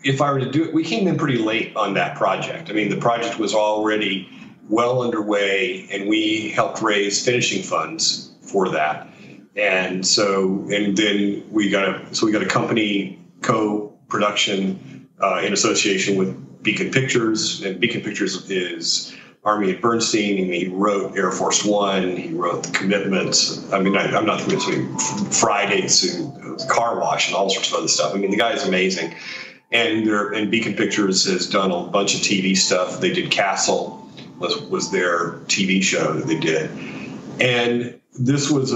if I were to do it, we came in pretty late on that project. I mean, the project was already well underway, and we helped raise finishing funds for that. And then we got a company co-production in association with Beacon Pictures, and Beacon Pictures is Army and Bernstein. And he wrote Air Force One. He wrote The Commitments. I mean, I'm not The Commitments, Fridays, and Car Wash, and all sorts of other stuff. I mean, the guy is amazing. And Beacon Pictures has done a bunch of TV stuff. They did Castle, was their TV show that they did. And this was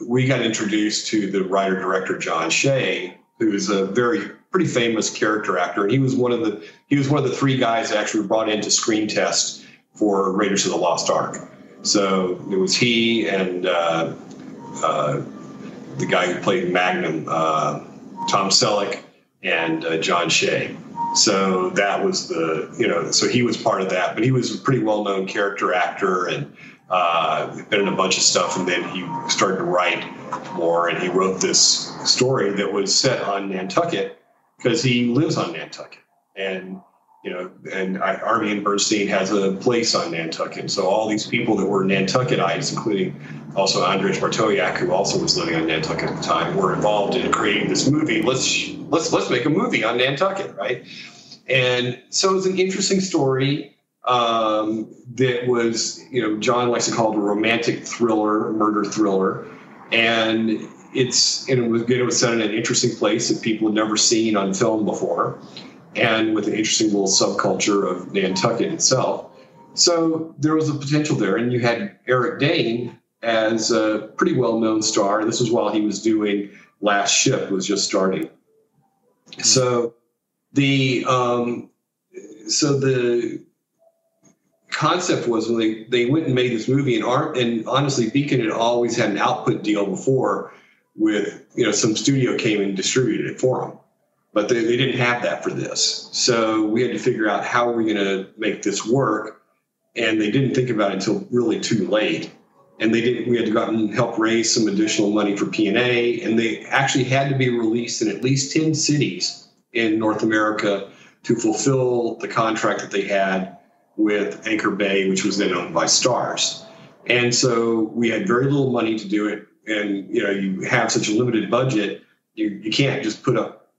we got introduced to the writer-director John Shea, who is a pretty famous character actor, and he was one of the three guys that actually were brought in to screen test for Raiders of the Lost Ark. So it was he and the guy who played Magnum, Tom Selleck, and John Shea. So that was so he was part of that, but he was a pretty well-known character actor and been in a bunch of stuff, and then he started to write more, and he wrote this story that was set on Nantucket because he lives on Nantucket, and Army and Bernstein has a place on Nantucket. So all these people that were Nantucketites, including also Andrzej Bartosiak, who also was living on Nantucket at the time, were involved in creating this movie. Let's make a movie on Nantucket, right? And so it was an interesting story that was, John likes to call it a romantic thriller, murder thriller, and it was set in an interesting place that people had never seen on film before, and with an interesting little subculture of Nantucket itself. So there was a potential there, and you had Eric Dane as a pretty well-known star. This was while he was doing Last Ship, was just starting. So the concept was when they went and made this movie, and honestly, Beacon had always had an output deal before with, some studio came and distributed it for them, but they didn't have that for this. So we had to figure out how are we going to make this work, and they didn't think about it until really too late. And we had to go out and help raise some additional money for P&A, and they actually had to be released in at least 10 cities in North America to fulfill the contract that they had with Anchor Bay, which was then owned by Starz. And so we had very little money to do it. And, you have such a limited budget, you can't just put up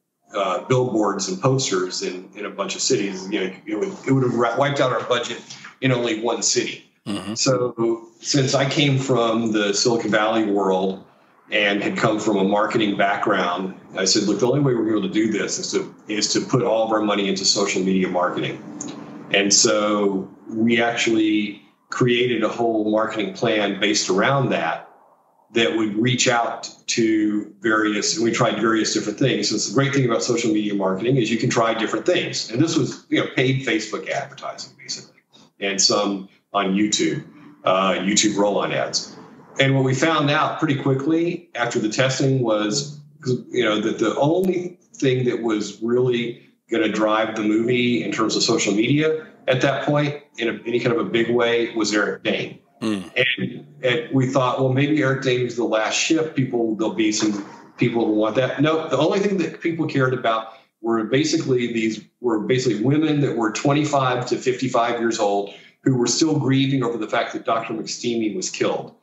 billboards and posters in a bunch of cities. It would have wiped out our budget in only one city. Mm-hmm. So since I came from the Silicon Valley world and had come from a marketing background, I said, look, the only way we're going to do this is to put all of our money into social media marketing. And so we actually created a whole marketing plan based around that would reach out to and we tried various different things. So it's the great thing about social media marketing is you can try different things. And this was, paid Facebook advertising, basically, and some on YouTube roll-on ads. And what we found out pretty quickly after the testing was, that the only thing that was really going to drive the movie in terms of social media at that point in any kind of a big way was Eric Dane. And we thought, well, maybe Eric Dane is The Last Ship. There'll be some people who want that. No, the only thing that people cared about were basically women that were 25 to 55 years old who were still grieving over the fact that Dr. McSteamy was killed.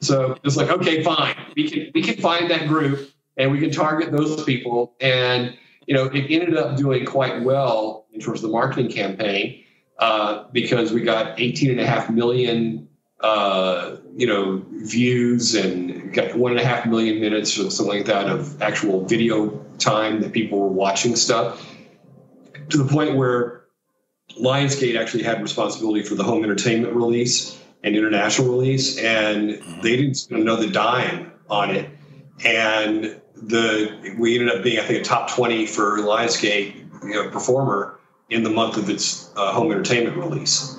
So it's like, okay, fine. We can find that group and we can target those people. And, it ended up doing quite well in terms of the marketing campaign because we got 18.5 million, views and got 1.5 million minutes or something like that of actual video time that people were watching stuff, to the point where Lionsgate actually had responsibility for the home entertainment release. and international release, and they didn't spend another dime on it. And we ended up being, I think, a top 20 for Lionsgate performer in the month of its home entertainment release.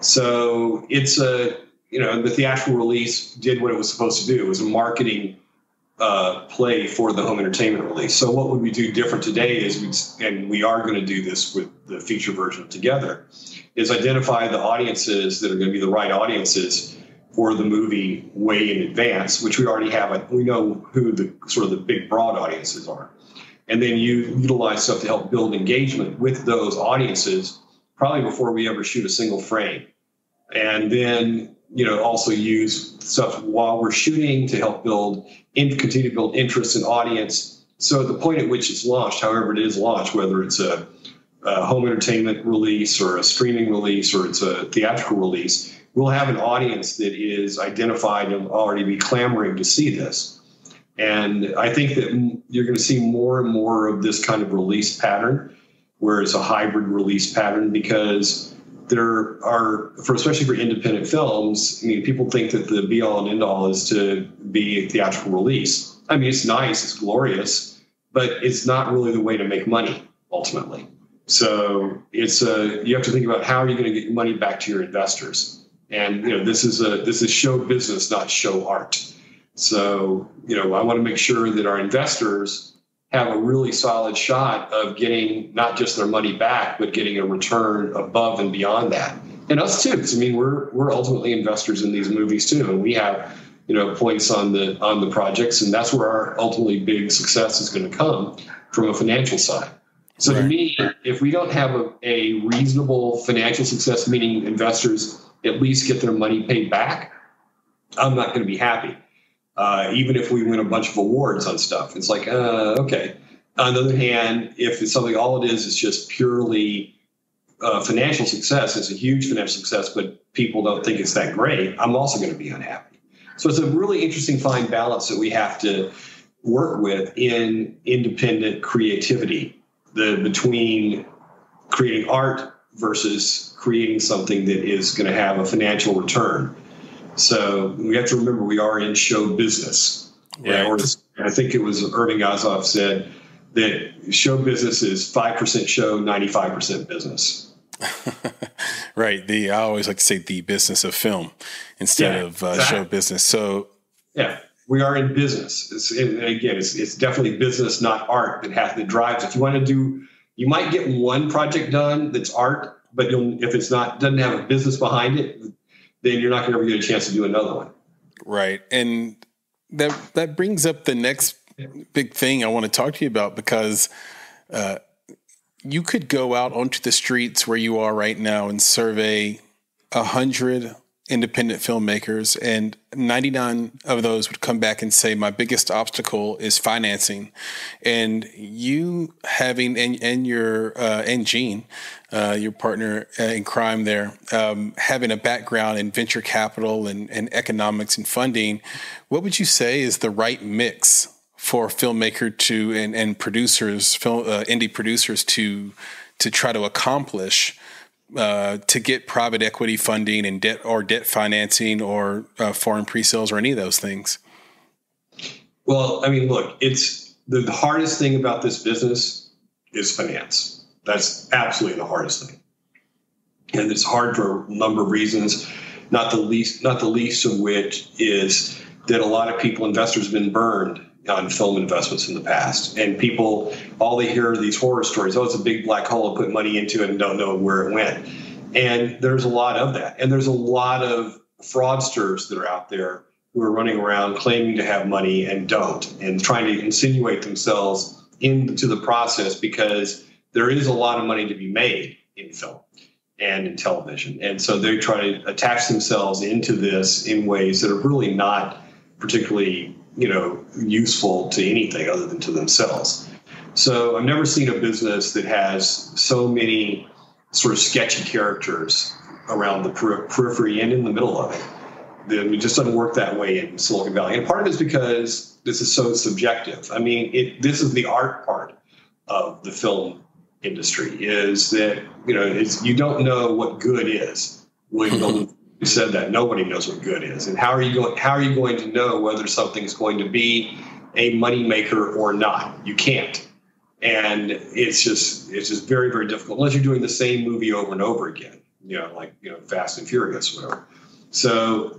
So it's the theatrical release did what it was supposed to do. It was a marketing play for the home entertainment release. So what would we do different today is, and we are going to do this with the feature version of Together, is identify the audiences that are going to be the right audiences for the movie way in advance, which we already have. We know who the sort of the big broad audiences are. And then you utilize stuff to help build engagement with those audiences probably before we ever shoot a single frame. And then, also use stuff while we're shooting to help continue to build interest in audience. So at the point at which it's launched, however it is launched, whether it's a home entertainment release or a streaming release or it's a theatrical release, we'll have an audience that is identified and already be clamoring to see this. And I think that you're going to see more and more of this kind of release pattern, where it's a hybrid release pattern, because there are, especially for independent films, people think that the be all and end all is to be a theatrical release. It's nice, it's glorious, but it's not really the way to make money ultimately. So you have to think about how are you going to get your money back to your investors. And this is show business, not show art. So I want to make sure that our investors have a really solid shot of getting not just their money back, but getting a return above and beyond that. And us too, because we're ultimately investors in these movies too, and we have points on the projects, and that's where our ultimately big success is going to come from a financial side. So to me, if we don't have a reasonable financial success, meaning investors at least get their money paid back, I'm not going to be happy. Even if we win a bunch of awards on stuff, it's like, okay. On the other hand, if it's something, all it is just purely financial success, it's a huge financial success, but people don't think it's that great, I'm also going to be unhappy. So it's a really interesting fine balance that we have to work with in independent creativity, between creating art versus creating something that is going to have a financial return. So we have to remember we are in show business. Right. Or I think it was Irving Azoff said that show business is 5% show, 95% business. Right. I always like to say the business of film instead of show business. So we are in business. It's definitely business, not art, that drives it. If you want to do, you might get one project done that's art, but if it's doesn't have a business behind it, then you're not going to ever get a chance to do another one. Right. And that brings up the next big thing I want to talk to you about, because you could go out onto the streets where you are right now and survey 100 independent filmmakers, and 99 of those would come back and say, my biggest obstacle is financing. And you having, and Gene, your partner in crime there, having a background in venture capital and economics and funding, what would you say is the right mix for a filmmaker and producers, indie producers to try to accomplish to get private equity funding and debt financing or foreign pre-sales or any of those things? Well, look, it's the hardest thing about this business is finance. That's absolutely the hardest thing. And it's hard for a number of reasons, not the least of which is that a lot of investors have been burned on film investments in the past. And people, all they hear are these horror stories. Oh, it's a big black hole, put money into it and don't know where it went. And there's a lot of that. And there's a lot of fraudsters that are out there who are running around claiming to have money and don't, and trying to insinuate themselves into the process, because there is a lot of money to be made in film and in television. And so they try to attach themselves into this in ways that are really not particularly useful to anything other than to themselves. So I've never seen a business that has so many sort of sketchy characters around the periphery and in the middle of it. It just doesn't work that way in Silicon Valley. And part of it is because this is so subjective. This is the art part of the film industry, is that, you don't know what good is. William You said that nobody knows what good is, and how are you going to know whether something's going to be a moneymaker or not? You can't, and it's just very, very difficult unless you're doing the same movie over and over again. Like Fast and Furious, whatever. So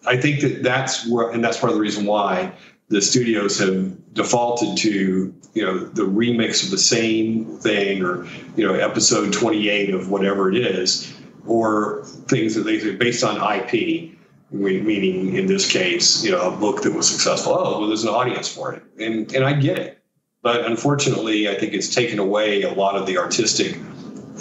I think that's part of the reason why the studios have defaulted to the remix of the same thing, or episode 28 of whatever it is, or things that they say based on IP, meaning in this case a book that was successful. Oh, well, there's an audience for it, and I get it, but unfortunately I think it's taken away a lot of the artistic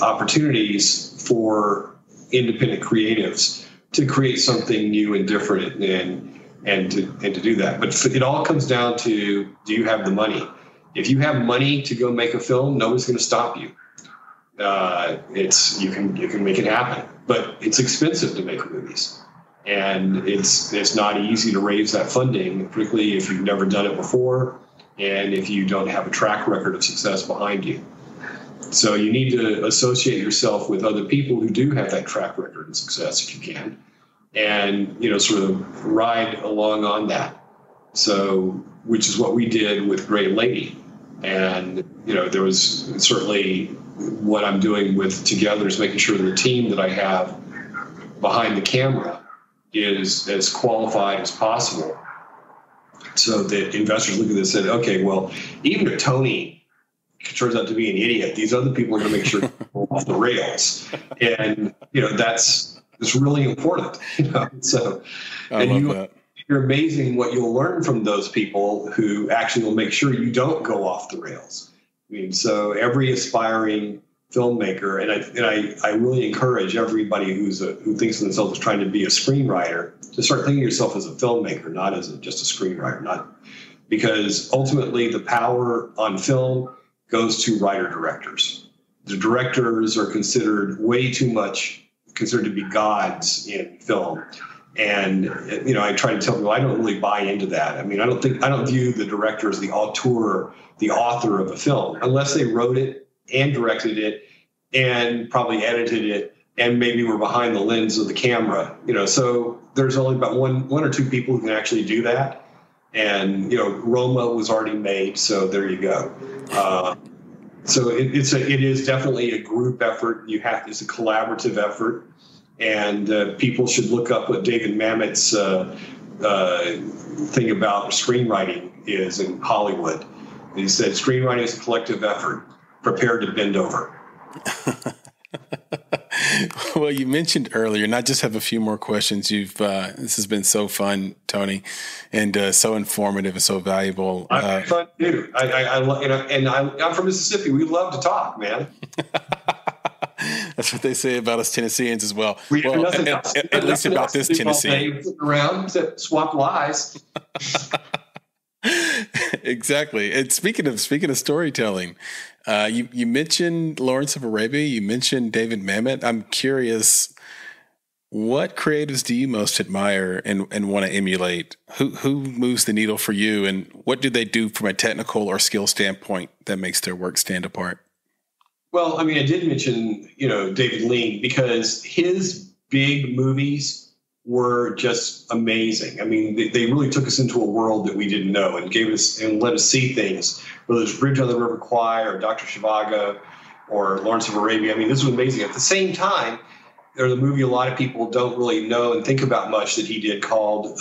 opportunities for independent creatives to create something new and different and to do that. But it all comes down to, do you have the money? If you have money to go make a film, nobody's going to stop you. You can make it happen, but it's expensive to make movies, and it's not easy to raise that funding, particularly if you've never done it before and if you don't have a track record of success behind you. So you need to associate yourself with other people who do have that track record and success, if you can, and sort of ride along on that. So, which is what we did with Great Lady, and there was certainly what I'm doing with Together is making sure that the team that I have behind the camera is as qualified as possible, so that investors look at this and say, okay, well, even if Tony turns out to be an idiot, these other people are going to make sure to go off the rails, and that's really important. So, I love that. You're amazing what you'll learn from those people who actually will make sure you don't go off the rails. I mean, so every aspiring filmmaker, and I really encourage everybody who thinks of themselves as trying to be a screenwriter to start thinking of yourself as a filmmaker, not as just a screenwriter, because ultimately the power on film goes to writer-directors. The directors are considered to be gods in film. And, I try to tell people I don't really buy into that. I mean, I don't view the director as the auteur, the author of a film, unless they wrote it and directed it and probably edited it and maybe were behind the lens of the camera. So there's only about one or two people who can actually do that. And, Roma was already made, so there you go. So it is definitely a group effort. It's a collaborative effort, and people should look up what David Mamet's thing about screenwriting is in Hollywood. He said, screenwriting is a collective effort. Prepare to bend over. Well, you mentioned earlier, and I just have a few more questions. This has been so fun, Tony, and so informative and so valuable. I'm fun too. I'm from Mississippi. We love to talk, man. That's what they say about us Tennesseans as well. At least about this Tennessee. Around to swap lies. Exactly. And speaking of storytelling, you mentioned Lawrence of Arabia. You mentioned David Mamet. I'm curious, what creatives do you most admire and want to emulate? Who moves the needle for you, and what do they do from a technical or skill standpoint that makes their work stand apart? Well, I mean, I did mention, David Lean, because his big movies were just amazing. I mean, they really took us into a world that we didn't know and let us see things, whether it's Bridge on the River Kwai or Dr. Zhivago or Lawrence of Arabia. I mean, this was amazing. At the same time, there's a movie a lot of people don't really know and think about much that he did called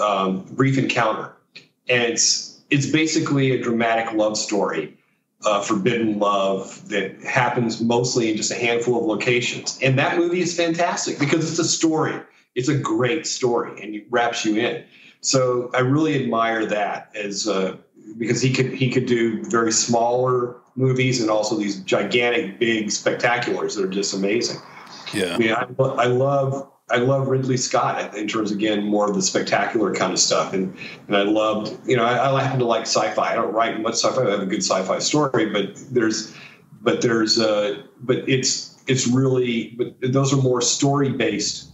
Brief Encounter. And it's basically a dramatic love story, forbidden love that happens mostly in just a handful of locations. And that movie is fantastic because it's a story. It's a great story, and it wraps you in. So I really admire that because he could do very smaller movies and also these gigantic, big spectaculars that are just amazing. Yeah, I mean, I love Ridley Scott in terms, again, more of the spectacular kind of stuff, and I loved, I happen to like sci-fi. I don't write much sci-fi. I have a good sci-fi story, but those are more story based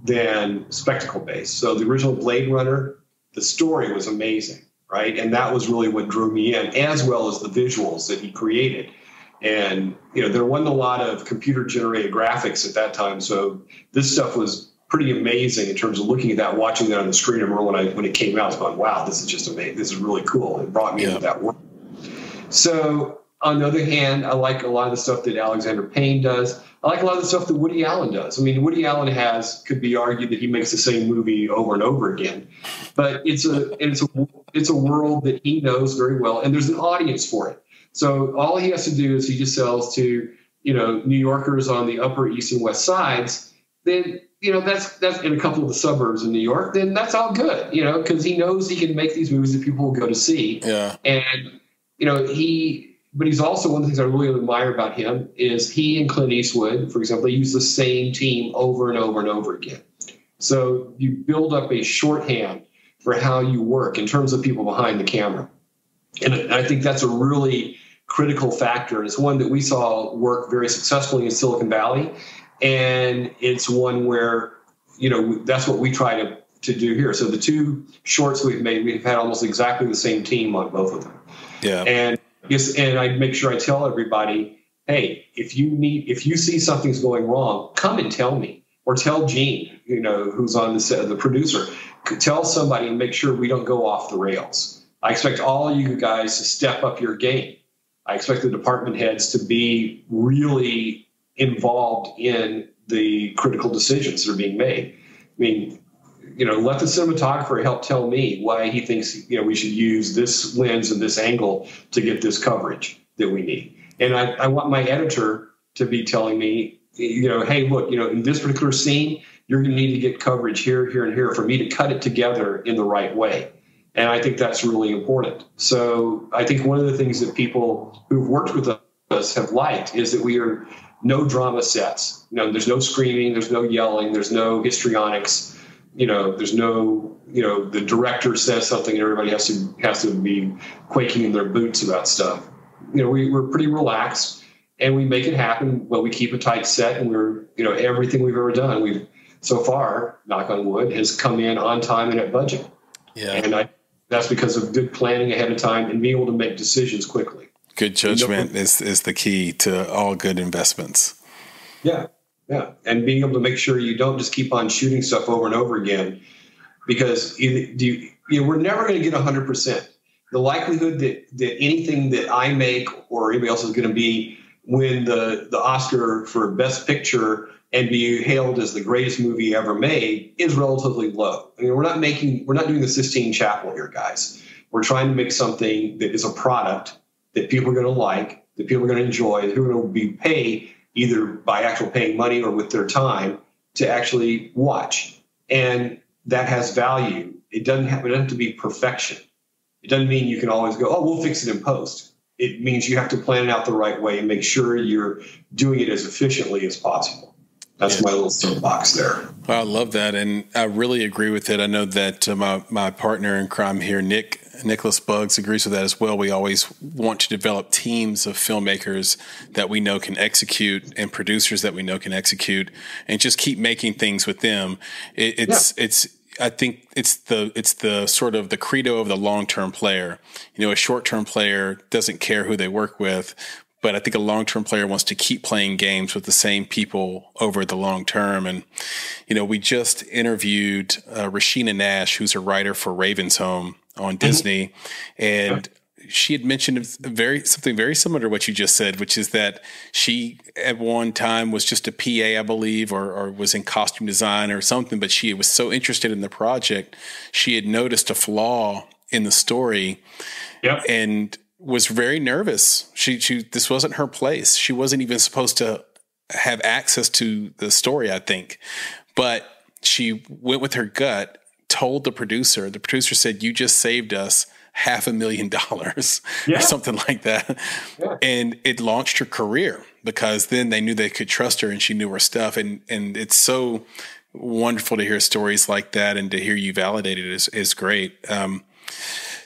than spectacle based. So the original Blade Runner, the story was amazing, right? And that was really what drew me in, as well as the visuals that he created. And, there wasn't a lot of computer generated graphics at that time. So this stuff was pretty amazing in terms of looking at that, watching that on the screen. I remember when it came out, I was going, wow, this is just amazing. This is really cool. It brought me into that world. So on the other hand, I like a lot of the stuff that Alexander Payne does. I like a lot of the stuff that Woody Allen does. I mean, Woody Allen could be argued that he makes the same movie over and over again, but it's a world that he knows very well, and there's an audience for it. So all he has to do is he just sells to, New Yorkers on the Upper East and West Sides. Then, that's in a couple of the suburbs in New York. Then that's all good, because he knows he can make these movies that people will go to see. Yeah. And but he's also, one of the things I really admire about him is he and Clint Eastwood, for example, they use the same team over and over and over again. So you build up a shorthand for how you work in terms of people behind the camera. And I think that's a really critical factor. It's one that we saw work very successfully in Silicon Valley. And it's one where, that's what we try to do here. So the two shorts we've made, we've had almost exactly the same team on both of them. Yeah. And I make sure I tell everybody, hey, if you see something's going wrong, come and tell me, or tell Gene, who's on the set, the producer, tell somebody, and make sure we don't go off the rails. I expect all you guys to step up your game. I expect the department heads to be really involved in the critical decisions that are being made. I mean, let the cinematographer help tell me why he thinks, we should use this lens and this angle to get this coverage that we need. And I want my editor to be telling me, hey, look, in this particular scene, you're going to need to get coverage here, here, and here for me to cut it together in the right way. And I think that's really important. So I think one of the things that people who've worked with us have liked is that we are no drama sets. There's no screaming, there's no yelling, there's no histrionics. There's no, the director says something and everybody has to be quaking in their boots about stuff. We're pretty relaxed and we make it happen, but we keep a tight set, and everything we've ever done, we've so far, knock on wood, has come in on time and at budget. Yeah. And that's because of good planning ahead of time and being able to make decisions quickly. Good judgment is the key to all good investments. Yeah. Yeah, and being able to make sure you don't just keep on shooting stuff over and over again, because we're never going to get 100%. The likelihood that anything that I make or anybody else is going to win the Oscar for Best Picture and be hailed as the greatest movie ever made is relatively low. I mean, we're not doing the Sistine Chapel here, guys. We're trying to make something that is a product that people are going to like, that people are going to enjoy, that people are going to be paid either by actual paying money or with their time to actually watch. And that has value. It doesn't have to be perfection. It doesn't mean you can always go, oh, we'll fix it in post. It means you have to plan it out the right way and make sure you're doing it as efficiently as possible. That's my little soapbox there. Well, I love that, and I really agree with it. I know that my partner in crime here, Nicholas Buggs, agrees with that as well. We always want to develop teams of filmmakers that we know can execute and producers that we know can execute, and just keep making things with them. I think it's the sort of the credo of the long-term player. A short-term player doesn't care who they work with, but I think a long-term player wants to keep playing games with the same people over the long term. And, we just interviewed Rashina Nash, who's a writer for Raven's Home on Disney. And she had mentioned something very similar to what you just said, which is that she at one time was just a PA, I believe, or was in costume design or something, but she was so interested in the project, she had noticed a flaw in the story and was very nervous. This wasn't her place. She wasn't even supposed to have access to the story, I think. But she went with her gut, told the producer. The producer said, "You just saved us $500,000 or something like that." Yeah. And it launched her career because then they knew they could trust her and she knew her stuff. And it's so wonderful to hear stories like that, and to hear you validate it is great.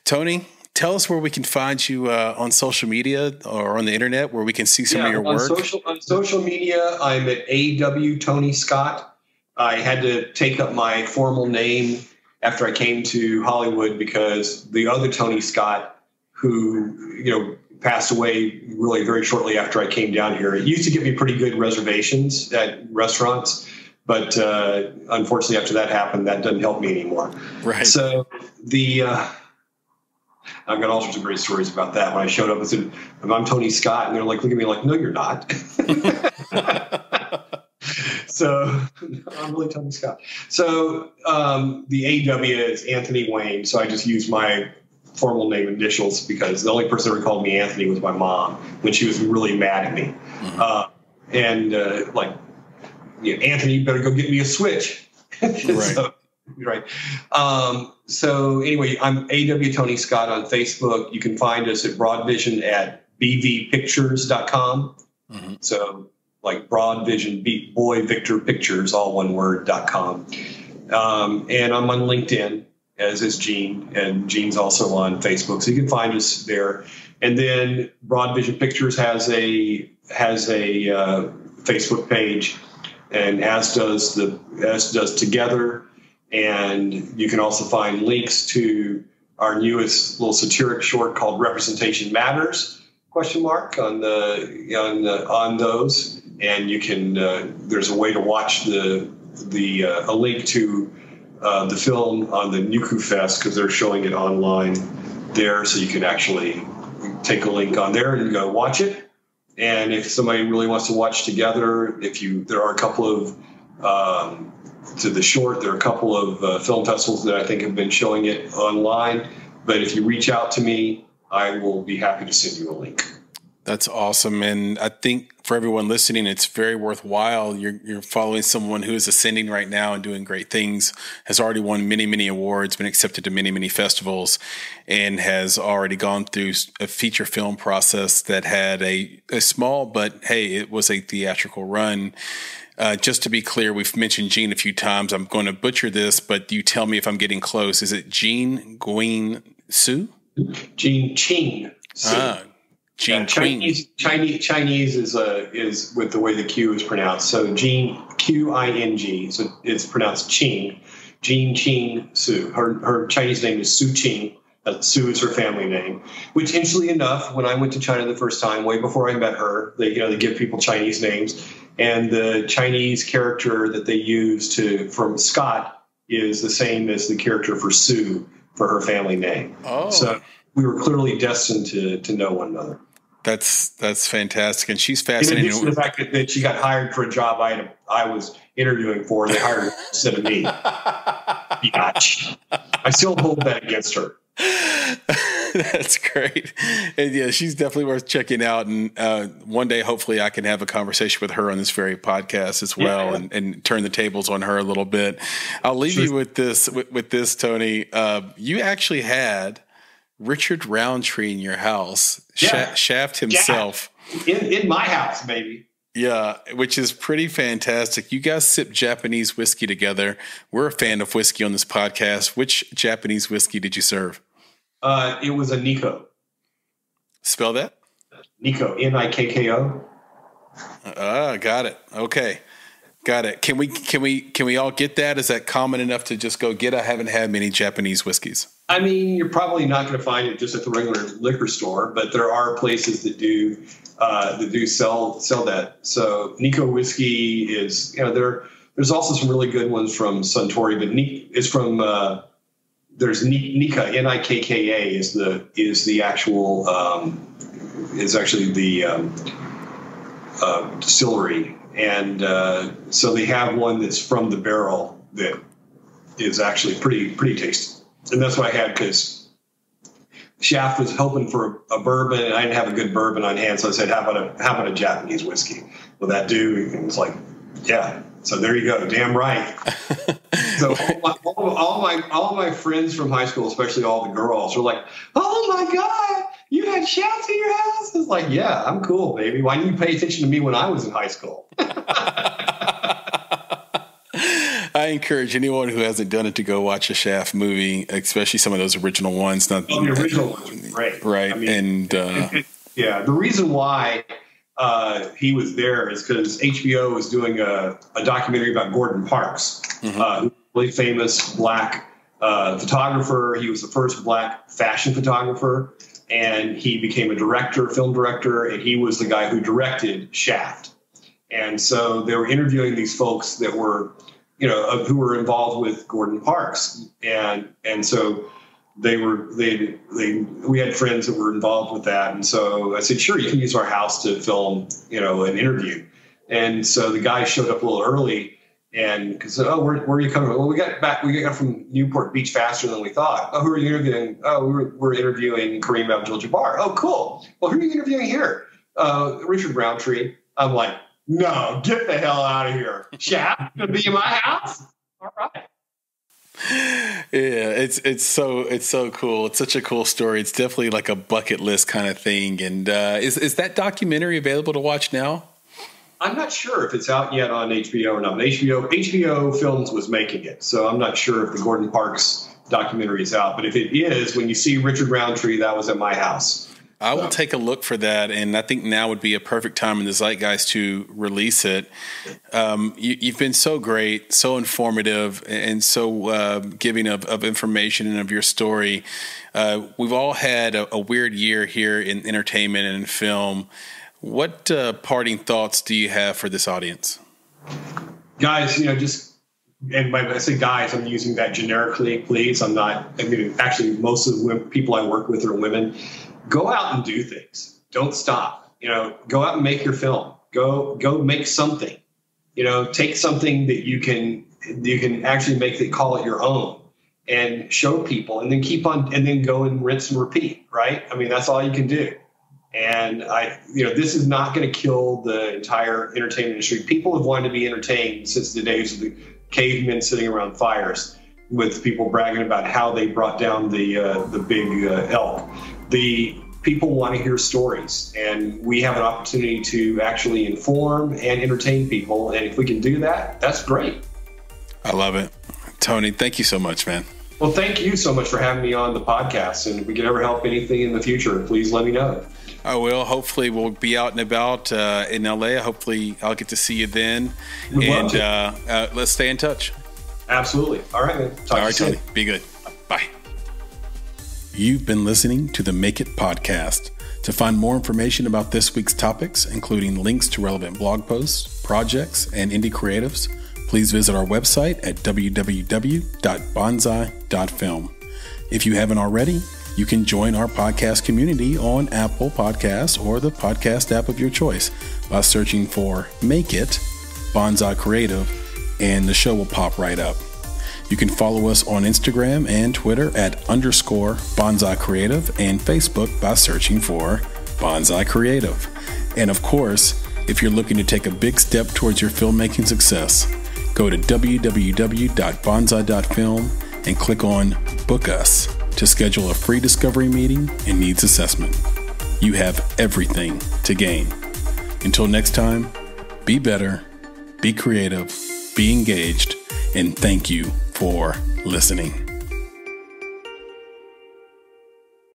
Tony, tell us where we can find you on social media or on the internet, where we can see some of your work. On social media, I'm at AW Tony Scott. I had to take up my formal name after I came to Hollywood because the other Tony Scott, who passed away really very shortly after I came down here, it used to give me pretty good reservations at restaurants. But unfortunately, after that happened, that doesn't help me anymore. Right. So I've got all sorts of great stories about that. When I showed up and said, I'm Tony Scott, and they're like, look at me like, no, you're not. So I'm really Tony Scott. So the AW is Anthony Wayne. So I just used my formal name initials because the only person that ever called me Anthony was my mom when she was really mad at me. Anthony, you better go get me a Switch. Right. So anyway, I'm AW Tony Scott on Facebook. You can find us at Broadvision at bvpictures.com. So like Broadvision, Boy Victor Pictures, all one word.com. And I'm on LinkedIn, as is Gene, and Gene's also on Facebook. So you can find us there. And then Broadvision Pictures has a Facebook page, and as does Together. And you can also find links to our newest little satiric short called Representation Matters ? On those. And you can there's a way to watch a link to the film on the Nuku Fest because they're showing it online there, so you can actually take a link on there and go watch it. And if somebody really wants to watch Together, there are a couple of to the short, there are a couple of film festivals that I think have been showing it online. But if you reach out to me, I will be happy to send you a link. That's awesome. And I think for everyone listening, it's very worthwhile. You're following someone who is ascending right now and doing great things, has already won many, many awards, been accepted to many, many festivals, and has already gone through a feature film process that had a small, but hey, it was a theatrical run. Just to be clear, we've mentioned Gene a few times. I'm going to butcher this, but you tell me if I'm getting close. Is it Gene Guin Su? Gene Qing Su. Gene Chinese is with the way the Q is pronounced. So Gene Qing, so it's pronounced Qing. Gene Qing Su. Her Chinese name is Su Qing. Su is her family name. Which, interestingly enough, when I went to China the first time, way before I met her, they give people Chinese names, and the Chinese character that they use from Scott is the same as the character for Sue for her family name. Oh. So we were clearly destined to know one another. That's fantastic, and she's fascinating. In addition to the fact that she got hired for a job I was interviewing for, they hired her instead of me. Biatch. I still hold that against her. That's great. And yeah, she's definitely worth checking out. And one day, hopefully, I can have a conversation with her on this very podcast as well, and turn the tables on her a little bit. I'll leave you with this, Tony. You actually had Richard Roundtree in your house, Shaft himself. In my house, baby. Yeah, which is pretty fantastic. You guys sip Japanese whiskey together. We're a fan of whiskey on this podcast. Which Japanese whiskey did you serve? It was a Nikko. Spell that? Nikko, Nikko. Got it. Okay. Got it. Can we all get that? Is that common enough to just go get? I haven't had many Japanese whiskeys. I mean, you're probably not going to find it just at the regular liquor store, but there are places that do sell that. So Nikko whiskey is, there's also some really good ones from Suntory, but it's from there's Nikka, Nikka is the actual is actually the distillery. And so they have one that's from the barrel that is actually pretty tasty. And that's what I had because Shaft was hoping for a bourbon, and I didn't have a good bourbon on hand. So I said, how about a Japanese whiskey? Will that do? And it's like, yeah. So there you go. Damn right. So all my friends from high school, especially all the girls, were like, oh my God, you had Shaft in your house? It's like, yeah, I'm cool, baby. Why didn't you pay attention to me when I was in high school? I encourage anyone who hasn't done it to go watch a Shaft movie, especially some of those original ones. The original ones are great. Right. I mean, the reason why he was there is because HBO was doing a documentary about Gordon Parks, who's a really famous black photographer. He was the first black fashion photographer, and he became a film director, and he was the guy who directed Shaft. And so they were interviewing these folks that were, who were involved with Gordon Parks. And so we had friends that were involved with that. And so I said, sure, you can use our house to film, an interview. And so the guy showed up a little early and said, oh, where are you coming from? Well, we got from Newport Beach faster than we thought. Oh, who are you interviewing? Oh, we're interviewing Kareem Abdul-Jabbar. Oh, cool. Well, who are you interviewing here? Richard Roundtree. I'm like, no, get the hell out of here. Shaq, gonna be in my house? All right. Yeah, it's so cool. It's such a cool story. It's definitely like a bucket list kind of thing. And is that documentary available to watch now? I'm not sure if it's out yet on HBO or not. HBO Films was making it, so I'm not sure if the Gordon Parks documentary is out. But if it is, when you see Richard Roundtree, that was at my house. I will take a look for that, and I think now would be a perfect time in the zeitgeist to release it. You've been so great, so informative, and so giving of information and of your story. We've all had a weird year here in entertainment and in film. What parting thoughts do you have for this audience? Guys, and when I say guys, I'm using that generically, please. Actually, most of the people I work with are women. Go out and do things. Don't stop. Go out and make your film. Go make something. Take something that you can actually make it, call it your own, and show people, and then keep on, and then go and rinse and repeat. Right? That's all you can do. And this is not going to kill the entire entertainment industry. People have wanted to be entertained since the days of the cavemen sitting around fires, with people bragging about how they brought down the big elk. The people want to hear stories, and we have an opportunity to actually inform and entertain people. And if we can do that, that's great. I love it. Tony, thank you so much, man. Well, thank you so much for having me on the podcast. And if we can ever help anything in the future, please let me know. I will. Hopefully we'll be out and about in LA. Hopefully I'll get to see you then. And let's stay in touch. Absolutely. All right, man. All right, Tony. Be good. Bye. You've been listening to the Make It podcast. To find more information about this week's topics, including links to relevant blog posts, projects, and indie creatives, please visit our website at www.bonsai.film. If you haven't already, you can join our podcast community on Apple Podcasts or the podcast app of your choice by searching for Make It Bonsai Creative, and the show will pop right up. You can follow us on Instagram and Twitter at _Bonsai Creative, and Facebook by searching for Bonsai Creative. And of course, if you're looking to take a big step towards your filmmaking success, go to www.bonsai.film and click on Book Us to schedule a free discovery meeting and needs assessment. You have everything to gain. Until next time, be better, be creative, be engaged, and thank you for listening.